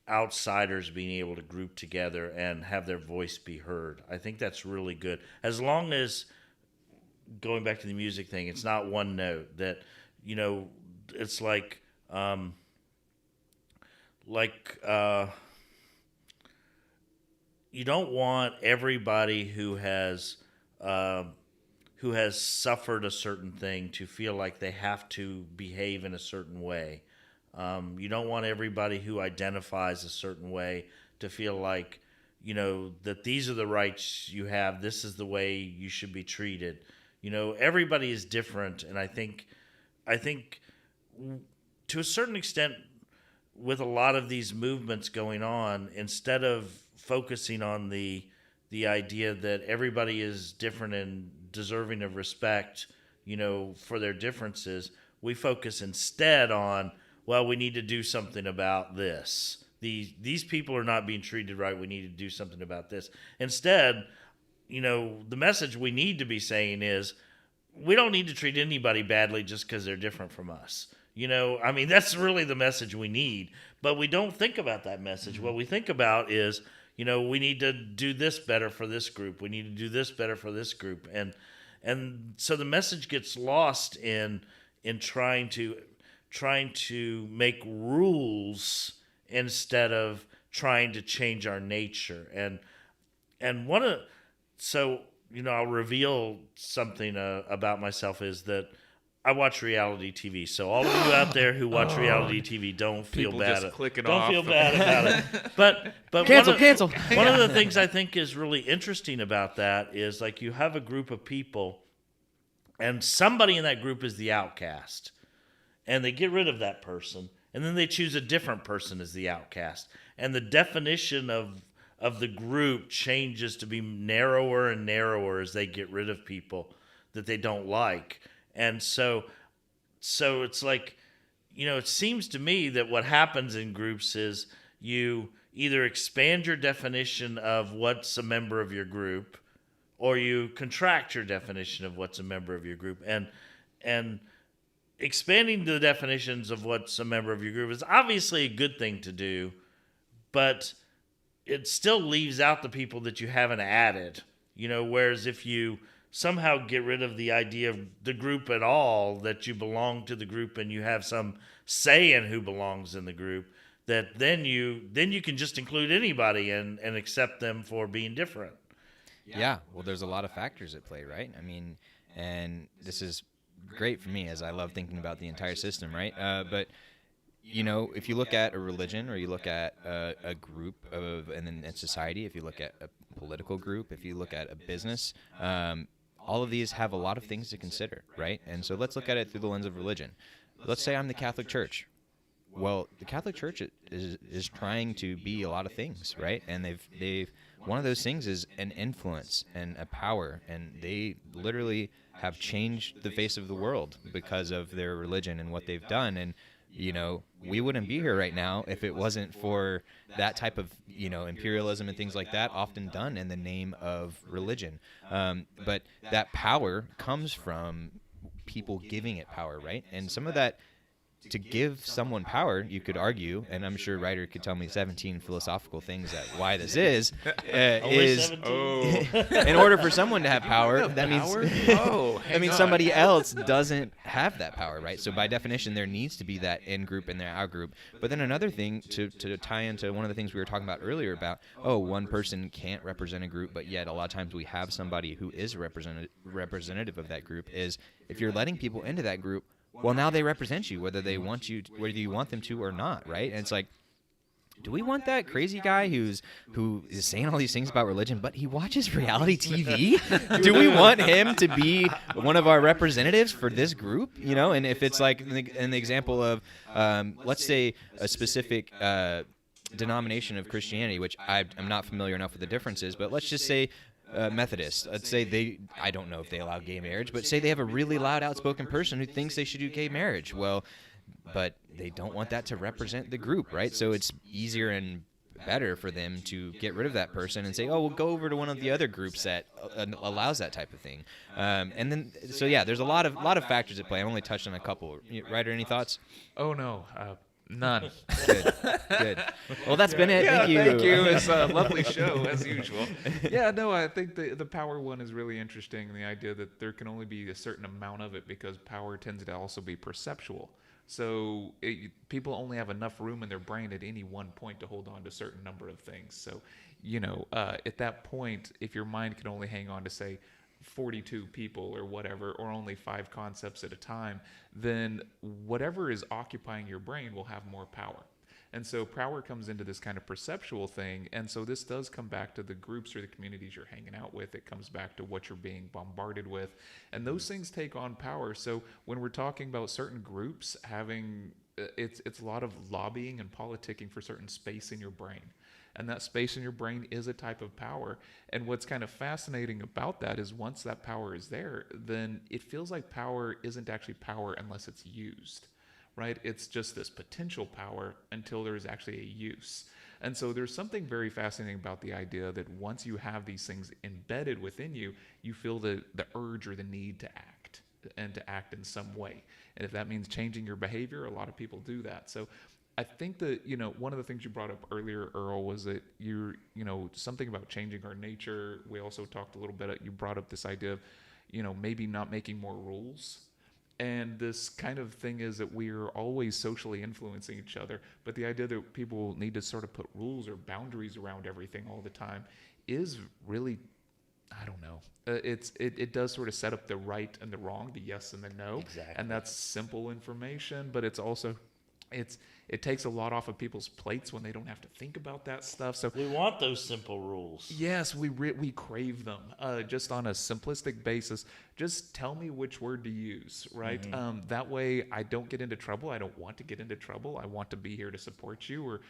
outsiders being able to group together and have their voice be heard. I think that's really good. As long as, going back to the music thing, it's not one note that, you know, it's like you don't want everybody who has suffered a certain thing to feel like they have to behave in a certain way. You don't want everybody who identifies a certain way to feel like, you know, that these are the rights you have, this is the way you should be treated. You know, everybody is different, and I think to a certain extent, with a lot of these movements going on, instead of focusing on the the idea that everybody is different and deserving of respect, for their differences. We focus instead on, well, we need to do something about this. These people are not being treated right. We need to do something about this. Instead, the message we need to be saying is, we don't need to treat anybody badly just because they're different from us. That's really the message we need. But we don't think about that message. Mm-hmm. What we think about is, we need to do this better for this group. We need to do this better for this group. And so the message gets lost in trying to make rules instead of trying to change our nature. And I'll reveal something about myself is that I watch reality TV. So all of you out there who watch reality TV, don't feel bad. Just click it don't off. feel bad about it. But cancel. One of the things I think is really interesting about that is, like, you have a group of people, and somebody in that group is the outcast, and they get rid of that person, and then they choose a different person as the outcast, and the definition of the group changes to be narrower and narrower as they get rid of people that they don't like. And so it's like, it seems to me that what happens in groups is you either expand your definition of what's a member of your group, or you contract your definition of what's a member of your group. And expanding the definitions of what's a member of your group is obviously a good thing to do, but it still leaves out the people that you haven't added. Whereas if you somehow get rid of the idea of the group at all, that you belong to the group and you have some say in who belongs in the group, that then you can just include anybody and accept them for being different. Yeah, well, there's a lot of factors at play, right? And this is great for me, as I love thinking about the entire system, right? But if you look at a religion, or you look at a group and then society, if you look at a political group, if you look at a business, all of these have a lot of things to consider, right? And so let's look at it through the lens of religion. Let's say I'm the Catholic Church. Well, the Catholic Church is trying to be a lot of things, right? And they've one of those things is an influence and a power, and they literally have changed the face of the world because of their religion and what they've done. And we wouldn't be here right now if it wasn't for that type of, imperialism and things like that, often done in the name of religion. But that power comes from people giving it power, right? And some of that, to give someone power, you could argue, and I'm sure Ryder could tell me 17 philosophical things that why this is in order for someone to have power, that means somebody else doesn't have that power, right? So by definition, there needs to be that in group and there out group. But then another thing to tie into one of the things we were talking about earlier about, one person can't represent a group, but yet a lot of times we have somebody who is representative of that group, is if you're letting people into that group, well, now they represent you, whether you want them to or not, right? And it's like, do we want that crazy guy who is saying all these things about religion, but he watches reality TV? Do we want him to be one of our representatives for this group? And if it's like an example of, let's say, a specific denomination of Christianity, which I'm not familiar enough with the differences, but let's just say Methodists. Let's say I don't know if they allow gay marriage, but say they have a really loud, outspoken person who thinks they should do gay marriage. Well, but they don't want that to represent the group, right? So it's easier and better for them to get rid of that person and say, we'll go over to one of the other groups that allows that type of thing. And then, so yeah, there's a lot of factors at play. I only touched on a couple. Ryder, any thoughts? Oh, no. None. Good. Well, that's been it. Yeah, thank you. It's a lovely show, as usual. Yeah, no, I think the power one is really interesting. The idea that there can only be a certain amount of it, because power tends to also be perceptual. So people only have enough room in their brain at any one point to hold on to a certain number of things. So, at that point, if your mind can only hang on to, say, 42 people or whatever, or only 5 concepts at a time, then whatever is occupying your brain will have more power. And so power comes into this kind of perceptual thing. And so this does come back to the groups or the communities you're hanging out with. It comes back to what you're being bombarded with. And those things take on power. So when we're talking about certain groups having, it's a lot of lobbying and politicking for certain space in your brain. And that space in your brain is a type of power. And what's kind of fascinating about that is once that power is there, then it feels like power isn't actually power unless it's used, right? It's just this potential power until there's actually a use. And so there's something very fascinating about the idea that once you have these things embedded within you, you feel the urge or the need to act, and to act in some way. And if that means changing your behavior, a lot of people do that. So I think that, one of the things you brought up earlier, Earl, was that something about changing our nature. We also talked a little bit, you brought up this idea of, maybe not making more rules. And this kind of thing is that we're always socially influencing each other. But the idea that people need to sort of put rules or boundaries around everything all the time is really, I don't know. It does sort of set up the right and the wrong, the yes and the no. Exactly. And that's simple information, but it's also it takes a lot off of people's plates when they don't have to think about that stuff. So we want those simple rules. Yes, we crave them. Just on a simplistic basis, just tell me which word to use, right? That way I don't get into trouble. I don't want to get into trouble. I want to be here to support you, or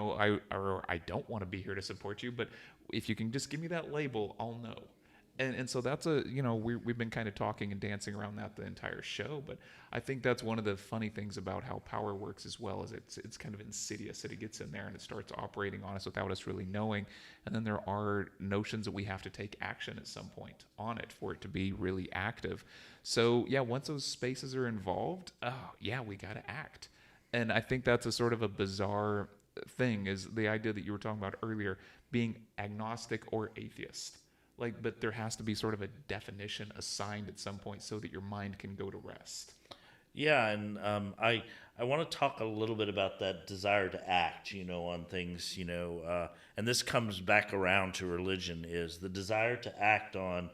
I don't want to be here to support you. But if you can just give me that label, I'll know. And so that's we've been kind of talking and dancing around that the entire show, but I think that's one of the funny things about how power works as well, is it's kind of insidious, that it gets in there and it starts operating on us without us really knowing. And then there are notions that we have to take action at some point on it for it to be really active. So yeah, once those spaces are involved, we got to act. And I think that's a sort of a bizarre thing, is the idea that you were talking about earlier, being agnostic or atheist. But there has to be sort of a definition assigned at some point so that your mind can go to rest. Yeah, and I want to talk a little bit about that desire to act, on things, and this comes back around to religion, is the desire to act on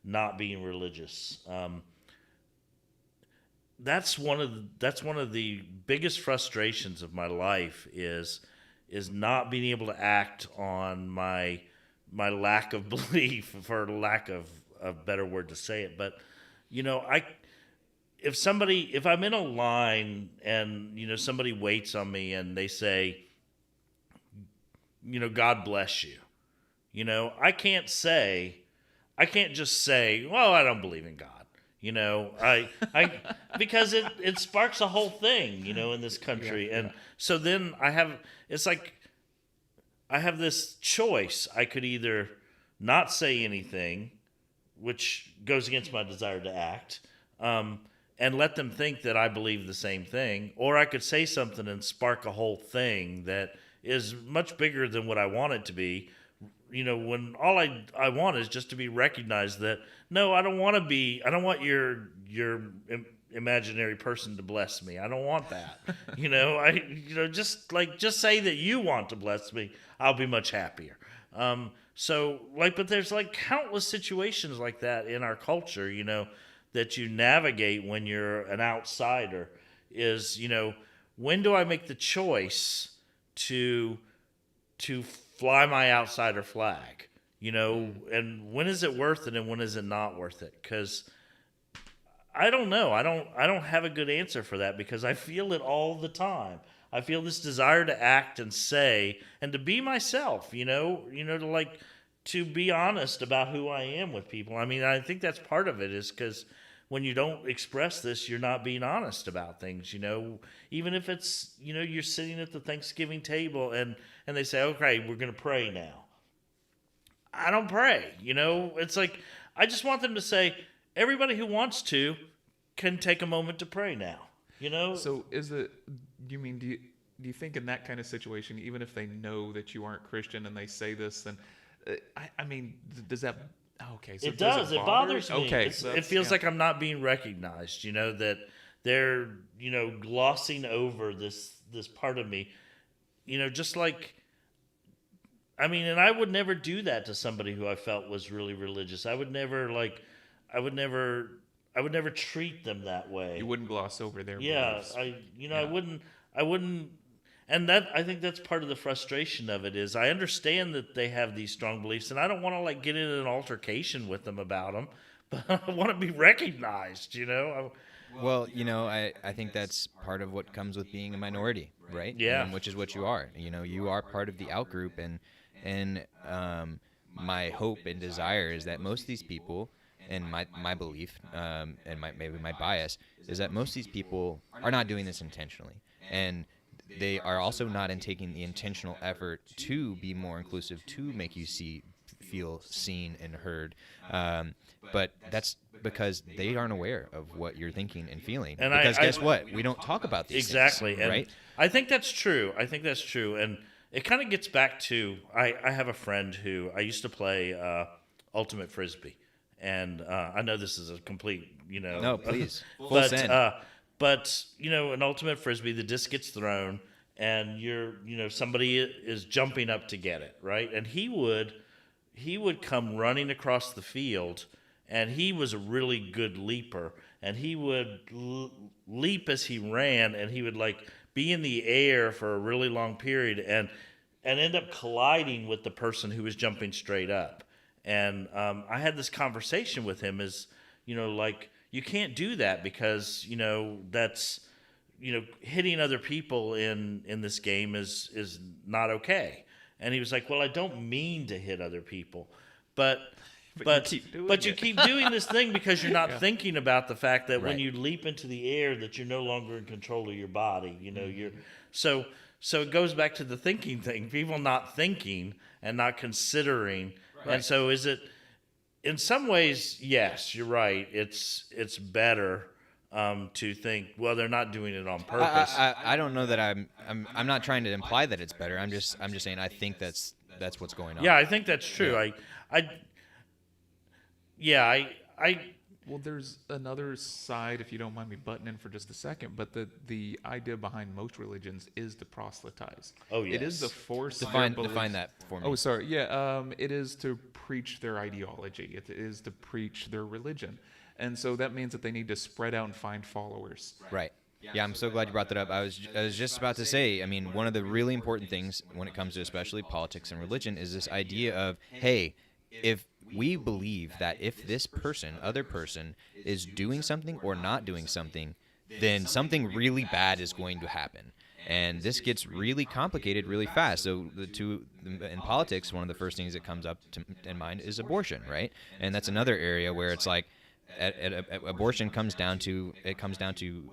not being religious. That's one of the biggest frustrations of my life is not being able to act on my lack of belief, for lack of a better word to say it. But, if I'm in a line and, somebody waits on me and they say, God bless you, I can't just say, well, I don't believe in God. Because it sparks a whole thing, in this country. Yeah. And so then I have this choice. I could either not say anything, which goes against my desire to act, and let them think that I believe the same thing, or I could say something and spark a whole thing that is much bigger than what I want it to be. When all I want is just to be recognized that, no, I don't want your imaginary person to bless me. I don't want that. Just say that you want to bless me. I'll be much happier. But there's countless situations like that in our culture, that you navigate when you're an outsider, is, when do I make the choice to fly my outsider flag, and when is it worth it and when is it not worth it? Because I don't know. I don't have a good answer for that, because I feel it all the time. I feel this desire to act and say and to be myself, to be honest about who I am with people. I mean, I think that's part of it, is because when you don't express this, you're not being honest about things, even if it's, you're sitting at the Thanksgiving table and they say, okay, we're going to pray now. I don't pray, it's I just want them to say, everybody who wants to can take a moment to pray now, So do you think in that kind of situation, even if they know that you aren't Christian and they say this, then, does that, okay. So it does. It bothers me. Okay. It feels like I'm not being recognized, that they're, glossing over this part of me, and I would never do that to somebody who I felt was really religious. I would never treat them that way. You wouldn't gloss over their beliefs. I wouldn't. And I think that's part of the frustration of it, is I understand that they have these strong beliefs, and I don't want to get in an altercation with them about them, but I want to be recognized, Well, I think that's part of what comes with being a minority, right? Yeah. Which is what you are. You are part of the out group, and my hope and desire is that most of these people, and my belief, and maybe my bias, is that most of these people are not doing this intentionally, and they are also not taking the intentional effort to be more inclusive, to make you feel seen and heard. But that's because they aren't aware of what you're thinking and feeling. And because guess what? We don't talk about these exactly, things, and right? I think that's true. And it kind of gets back to I have a friend who I used to play ultimate frisbee, and I know this is a complete No, please. Full but send. but in ultimate frisbee the disc gets thrown and somebody is jumping up to get it, right, and he would come running across the field, and he was a really good leaper, and he would leap as he ran, and he would be in the air for a really long period and end up colliding with the person who was jumping straight up. And I had this conversation with him as, you can't do that because, that's, hitting other people in this game is not okay. And he was like, well, I don't mean to hit other people, but you keep doing this thing because you're not thinking about the fact that when you leap into the air that you're no longer in control of your body. You're so it goes back to the thinking thing. People not thinking and not considering. Right. And so is it in some ways, yes, you're right. It's better to think, well, they're not doing it on purpose. I don't know that I'm not trying to imply that it's better. I'm just saying I think that's what's going on. Yeah, I think that's true. Yeah. Well, there's another side, if you don't mind me butting in for just a second, but the idea behind most religions is to proselytize. Oh, yes. It is the force. Define that for me. Oh, sorry. Yeah, it is to preach their ideology. It is to preach their religion. And so that means that they need to spread out and find followers. Right. Yeah, I'm so glad you brought that up. I was just about to say, I mean, one of the really important things when it comes to especially politics and religion is this idea of, hey, if we believe that if this other person, is doing something or not doing something, then something really bad is going to happen. And this gets really complicated really fast. So in politics, one of the first things that comes up in mind is abortion, right? And that's another area where it's like, abortion comes down to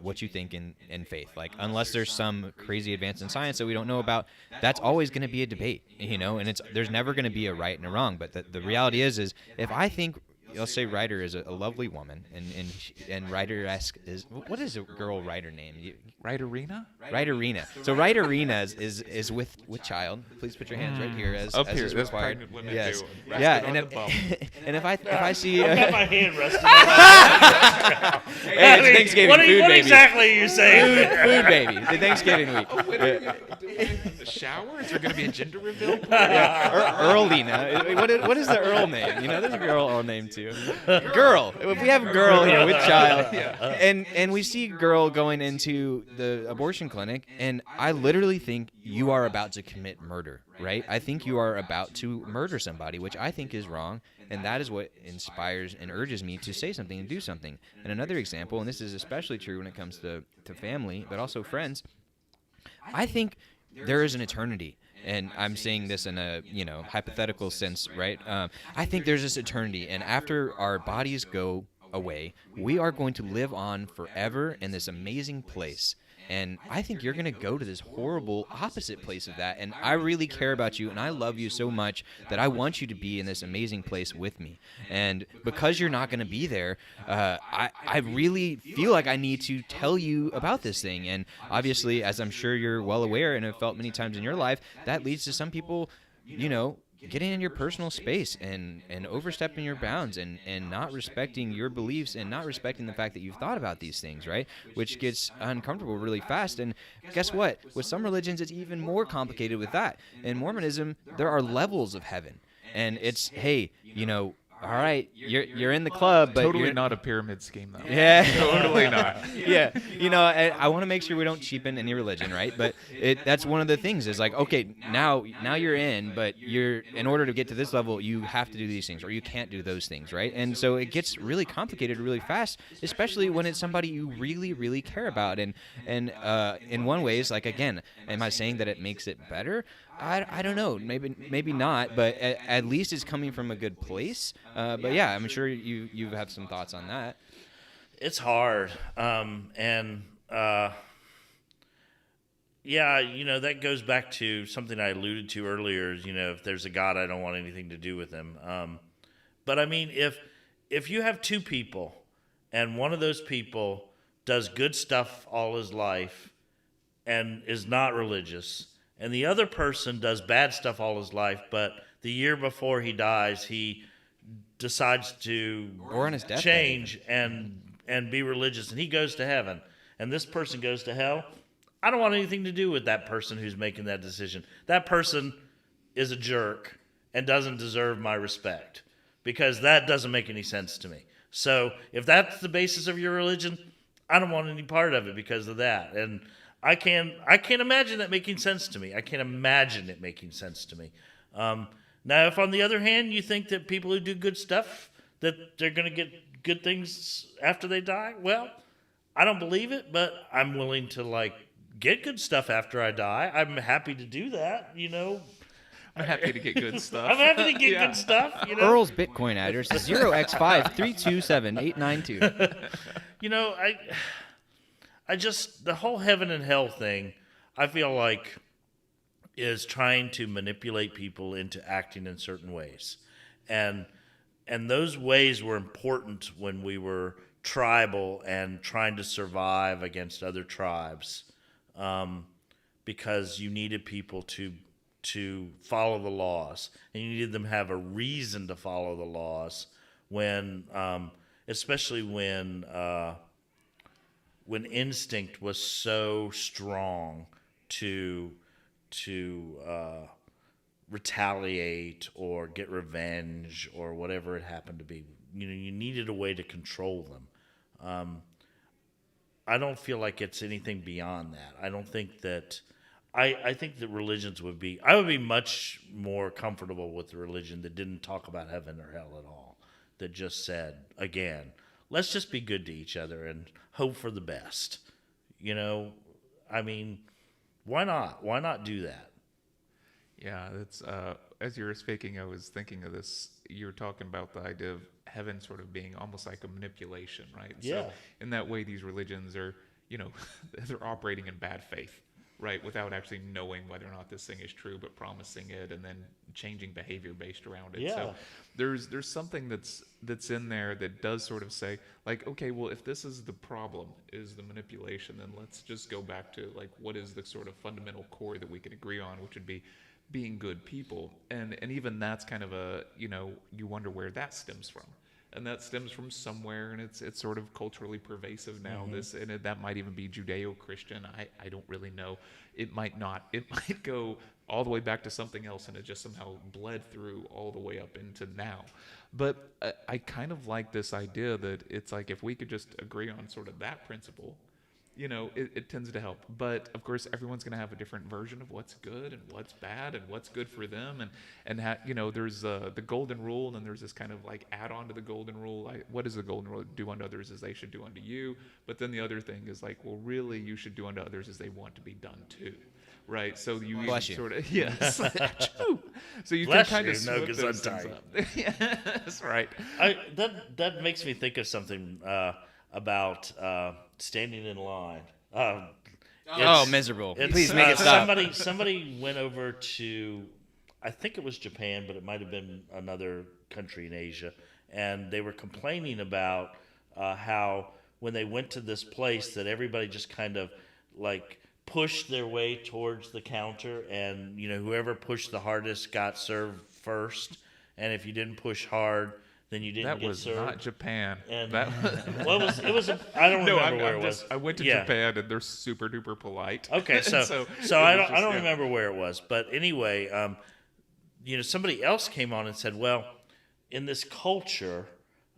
what you think in faith. Like, unless there's some crazy advance in science that we don't know about, that's always going to be a debate, and there's never going to be a right and a wrong. But the reality is if I think, let's say Ryder is a lovely woman, and Ryder-esque is, what is a girl Ryder name? Ryderina? Ryderina. So Ryderina is with child. Please put your hands right here as Up here, is that's required. pregnant women Yes. do. Yeah, Rest it and on the bum. and if I see I've got my hand resting. hey, it's Thanksgiving what food, baby. exactly are you saying? Food baby. The Thanksgiving week. The shower? Is there going to be a gender reveal? Earlina. What is the Earl name? There's a Earl name too. Girl. If we have girl here with child, and we see girl going into the abortion clinic, and I literally think you are about to commit murder, right? I think you are about to murder somebody, which I think is wrong, and that is what inspires and urges me to say something and do something. And another example, and this is especially true when it comes to family, but also friends, I think there is an eternity. And I'm saying this in a hypothetical sense, right? I think there's this eternity, and after our bodies go away, we are going to live on forever in this amazing place. And I think you're going to go to this horrible opposite place of that. And I really care about you, and I love you so much that I want you to be in this amazing place with me. And because you're not going to be there, I really feel like I need to tell you about this thing. And obviously, as I'm sure you're well aware and have felt many times in your life, that leads to some people, getting in your personal space and overstepping your bounds and not respecting your beliefs and not respecting the fact that you've thought about these things, right? Which gets uncomfortable really fast. And guess what? With some religions, it's even more complicated with that. In Mormonism, there are levels of heaven. And it's, hey, all right, you're in the club, but Totally you're not a pyramid scheme, though. Yeah. Totally not. Yeah, I want to make sure we don't cheapen any religion, right? But that's one of the things is like, okay, now you're in, but in order to get to this level, you have to do these things, or you can't do those things, right? And so it gets really complicated really fast, especially when it's somebody you really, really care about. And in one ways, like, again, am I saying that it makes it better? I don't know. Maybe not, but at least it's coming from a good place. But yeah, I'm sure you have some thoughts on that. It's hard, and yeah, that goes back to something I alluded to earlier. If there's a God, I don't want anything to do with him. But I mean, if you have two people, and one of those people does good stuff all his life and is not religious, and the other person does bad stuff all his life, but the year before he dies, he decides to or on his deathbed change and be religious, and he goes to heaven, and this person goes to hell. I don't want anything to do with that person who's making that decision. That person is a jerk and doesn't deserve my respect, because that doesn't make any sense to me. So if that's the basis of your religion, I don't want any part of it because of that. And I can't imagine that making sense to me. I can't imagine it making sense to me. Now, if on the other hand you think that people who do good stuff, that they're going to get good things after they die, well, I don't believe it, but I'm willing to get good stuff after I die. I'm happy to do that, I'm happy to get good stuff. I'm happy to get good stuff, Earl's Bitcoin address is 0x53278992. I just, the whole heaven and hell thing, I feel like is trying to manipulate people into acting in certain ways. And those ways were important when we were tribal and trying to survive against other tribes, because you needed people to follow the laws, and you needed them to have a reason to follow the laws when, especially when instinct was so strong to retaliate or get revenge or whatever it happened to be. You needed a way to control them. I don't feel like it's anything beyond that. I don't think that. I think that religions would be. I would be much more comfortable with a religion that didn't talk about heaven or hell at all. That just said, again, let's just be good to each other and hope for the best. I mean, why not? Why not do that? Yeah, that's as you were speaking, I was thinking of this. You were talking about the idea of heaven sort of being almost like a manipulation, right? Yeah. So in that way, these religions are, they're operating in bad faith, right? Without actually knowing whether or not this thing is true, but promising it and then changing behavior based around it. Yeah. So there's something that's in there that does sort of say, okay, well, if this is the problem, is the manipulation, then let's just go back to what is the sort of fundamental core that we can agree on, which would be being good people. And even that's kind of a, you wonder where that stems from. And that stems from somewhere, and it's sort of culturally pervasive now. Mm-hmm. That might even be Judeo-Christian. I don't really know. It might not. It might go all the way back to something else, and it just somehow bled through all the way up into now. But I kind of like this idea that it's like if we could just agree on sort of that principle, it tends to help. But of course, everyone's going to have a different version of what's good and what's bad and what's good for them. There's the golden rule, and then there's this kind of add-on to the golden rule. What is the golden rule? Do unto others as they should do unto you. But then the other thing is well, really, you should do unto others as they want to be done too. Right, so you sort of yes. So you Bless can kind you, of swip those I'm things up. Yes, right. That makes me think of something about standing in line. Miserable! Please make it stop. Somebody went over to, I think it was Japan, but it might have been another country in Asia, and they were complaining about how when they went to this place that everybody just kind of pushed their way towards the counter, and whoever pushed the hardest got served first, and if you didn't push hard, then you didn't get served. That was not Japan. And I don't remember where it was. I went to Japan, and they're super duper polite. Okay, so I don't remember where it was, but anyway, somebody else came on and said, well, in this culture,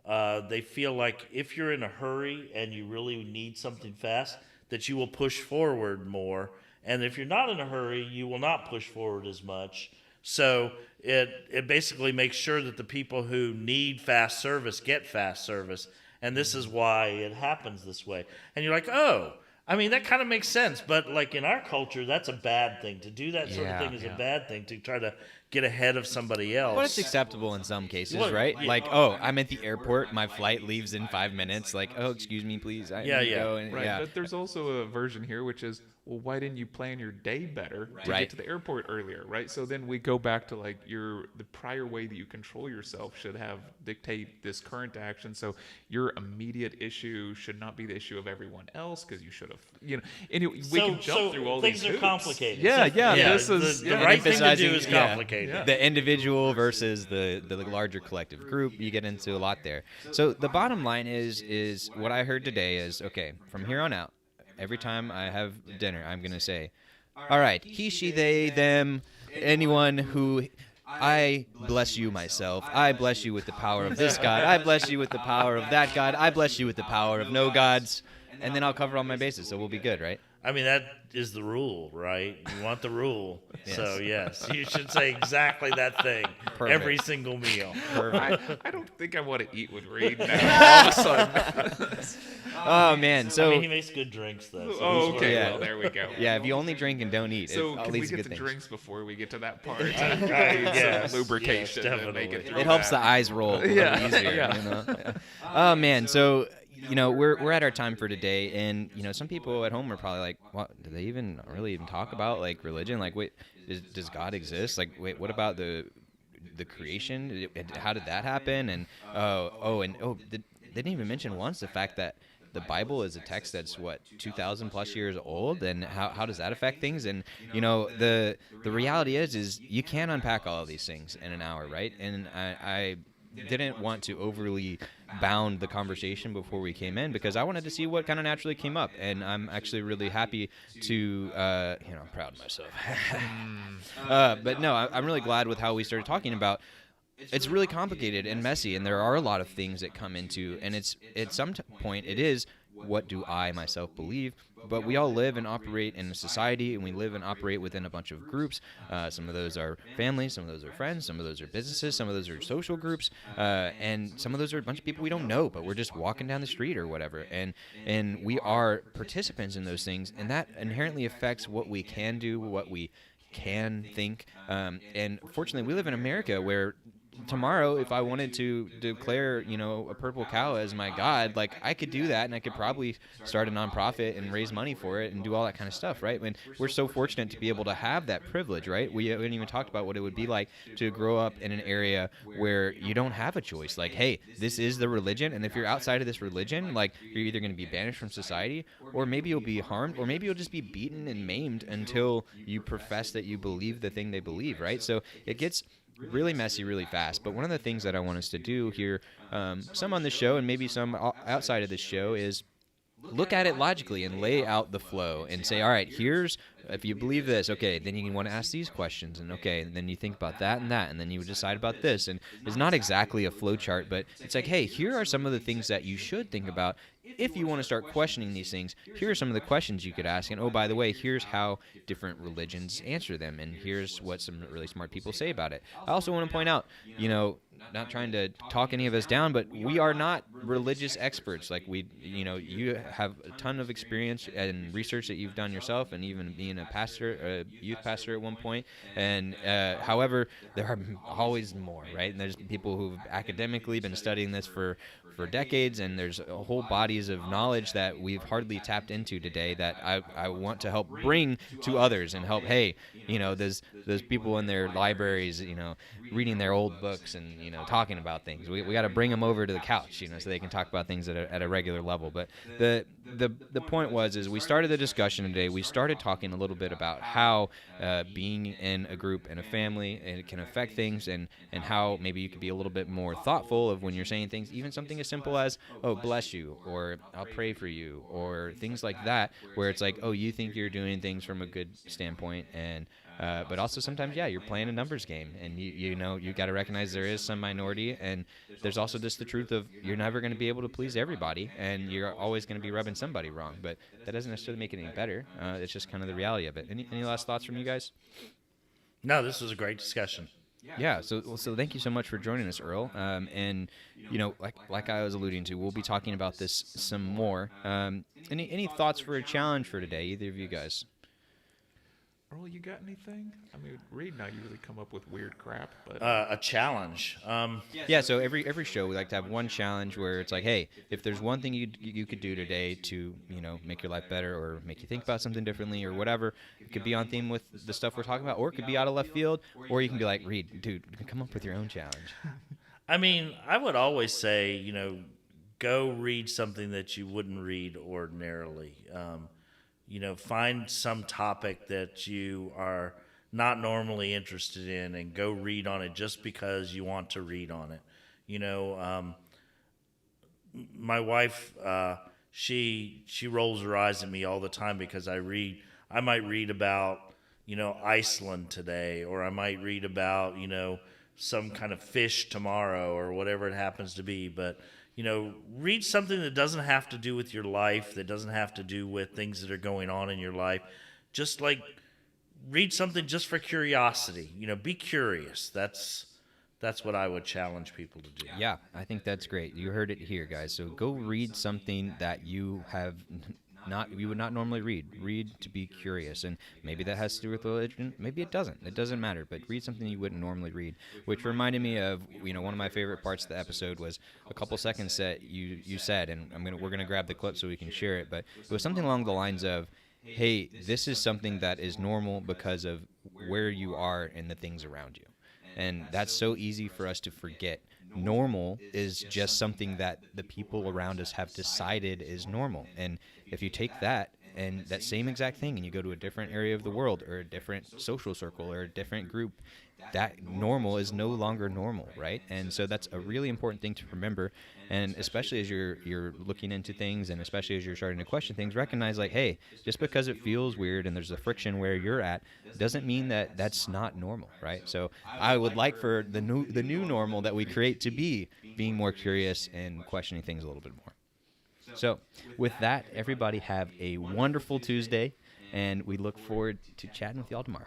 they feel like if you're in a hurry and you really need something fast, that you will push forward more. And if you're not in a hurry, you will not push forward as much. So it basically makes sure that the people who need fast service get fast service. And this is why it happens this way. And you're like, oh, I mean, that kind of makes sense. But like in our culture, that's a bad thing. To do that sort of thing is a bad thing, to try to get ahead of somebody else. But it's acceptable in some cases, Well, right? yeah. Like, oh, I'm at the airport. My flight leaves in 5 minutes. Like, oh, excuse me, please. I need to go. And, Right, but there's also a version here which is, well, why didn't you plan your day better to Right. get to the airport earlier, right? So then we go back to like the prior way that you control yourself should have dictate this current action. So your immediate issue should not be the issue of everyone else, because you should have, anyway, we can jump through all things these are hoops. complicated. Yeah, So, yeah, this the, is the yeah. right thing to do Emphasizing- is yeah. complicated. the individual versus the larger collective group. You get into a lot there. So the bottom line is what I heard today is, okay, from here on out, every time I have dinner, I'm going to say, all right, he, she, they, them, anyone who, I bless you myself. I bless you with the power of this God. I bless you with the power of that God. I bless you with the power of no gods. And then I'll cover all my bases, so we'll be good, right? I mean, that is the rule, right? You want the rule. So, yes, you should say exactly that thing every single meal. I don't think I want to eat with Reed now. All of a sudden. Oh, man. So, I mean, he makes good drinks, though. So Oh, he's okay. Yeah. Well, there we go. yeah, if you only drink and don't eat, So it all can we leads to get good the things. drinks before we get to that part? Yes, Lubrication yes, and make it definitely. through It helps the that. eyes roll a little Yeah, easier. yeah. You know? Yeah. Oh man, so we're at our time for today, and some people at home are probably like, "What? Do they really even talk about like religion? Like, wait, does God exist? Like, wait, what about the creation? How did that happen? And they didn't even mention once the fact that the Bible is a text that's 2,000 plus years old, and how does that affect things? And the reality is you can't unpack all of these things in an hour, right? And I didn't want to overly bound the conversation before we came in, because I wanted to see what kind of naturally came up, and I'm actually really happy to I'm proud of myself. But no, I'm really glad with how we started talking about. It's really complicated and messy, and there are a lot of things that come into, and it's at some point it is, what do I myself believe? But we all live and operate in a society, and we live and operate within a bunch of groups. Some of those are families, some of those are friends, some of those are businesses, some of those are social groups, and some of those are a bunch of people we don't know, but we're just walking down the street or whatever. And we are participants in those things, and that inherently affects what we can do, what we can think. And fortunately, we live in America where tomorrow, if I wanted to declare, a purple cow as my god, like I could do that, and I could probably start a nonprofit and raise money for it and do all that kind of stuff, right? When we're so fortunate to be able to have that privilege, right? We haven't even talked about what it would be like to grow up in an area where you don't have a choice. Like, hey, this is the religion, and if you're outside of this religion, like you're either going to be banished from society, or maybe you'll be harmed, or maybe you'll just be beaten and maimed until you profess that you believe the thing they believe, right? So it gets really messy really fast. But one of the things that I want us to do here, some on the show and maybe some outside of the show, is look at it logically and lay out the flow and say, all right, here's, if you believe this, okay, then you want to ask these questions, and okay, and then you think about that, and then you decide about this. And it's not exactly a flow chart, but it's like, hey, here are some of the things that you should think about. If you want to start questioning these things, here are some of the questions you could ask. And oh, by the way, here's how different religions answer them, and here's what some really smart people say about it. I also want to point out, not trying to talk any of us down, but we are not religious experts. Like you have a ton of experience and research that you've done yourself, and even being a pastor, a youth pastor at one point. And however, there are always more, right? And there's people who've academically been studying this for decades, and there's whole bodies of knowledge that we've hardly tapped into today that I want to help bring to others and help. Hey, those people in their libraries, reading their old books and talking about things. We got to bring them over to the couch, so they can talk about things at a regular level. But the point is we started the discussion today. We started talking a little bit about how being in a group and a family, and it can affect things, and how maybe you could be a little bit more thoughtful of when you're saying things, even something as simple as, oh, bless you, or I'll pray for you, or things like that, where it's like, oh, you think you're doing things from a good standpoint, and But also sometimes, yeah, you're playing a numbers game, and you know you got to recognize there is some minority, and there's also just the truth of you're never going to be able to please everybody, and you're always going to be rubbing somebody wrong. But that doesn't necessarily make it any better. It's just kind of the reality of it. Any last thoughts from you guys? No, this was a great discussion. Yeah, so thank you so much for joining us, Earl. And you know, like I was alluding to, we'll be talking about this some more. Any thoughts for a challenge for today, either of you guys? Earl, you got anything? I mean, Reed and I usually come up with weird crap, but A challenge. Yeah, so every show we like to have one challenge where it's like, hey, if there's one thing you could do today to, you know, make your life better or make you think about something differently or whatever, it could be on theme with the stuff we're talking about, or it could be out of left field, or you can be like, Reed, dude, come up with your own challenge. I mean, I would always say, you know, go read something that you wouldn't read ordinarily. You know, find some topic that you are not normally interested in and go read on it just because you want to read on it. You know, my wife, she rolls her eyes at me all the time because I might read about, you know, Iceland today, or I might read about, you know, some kind of fish tomorrow or whatever it happens to be. But, you know, read something that doesn't have to do with your life, that doesn't have to do with things that are going on in your life. Just like read something just for curiosity. You know, be curious. That's what I would challenge people to do. Yeah, I think that's great. You heard it here, guys. So go read something that you would not normally read. Read to be curious, and maybe that has to do with religion. Maybe it doesn't. It doesn't matter. But read something you wouldn't normally read, which reminded me of, you know, one of my favorite parts of the episode was a couple seconds that you said, and we're gonna grab the clip so we can share it. But it was something along the lines of, hey, this is something that is normal because of where you are and the things around you. And that's so easy for us to forget. Normal is just something that the people around us have decided is normal. And if you take that and that same exact thing and you go to a different area of the world or a different social circle or a different group, that normal is no longer normal, right? And so that's a really important thing to remember. And especially as you're looking into things, and especially as you're starting to question things, recognize like, hey, just because it feels weird and there's a friction where you're at doesn't mean that that's not normal, right? So I would like for the new normal that we create to be being more curious and questioning things a little bit more. So with that, everybody have a wonderful Tuesday, and we look forward to chatting with y'all tomorrow.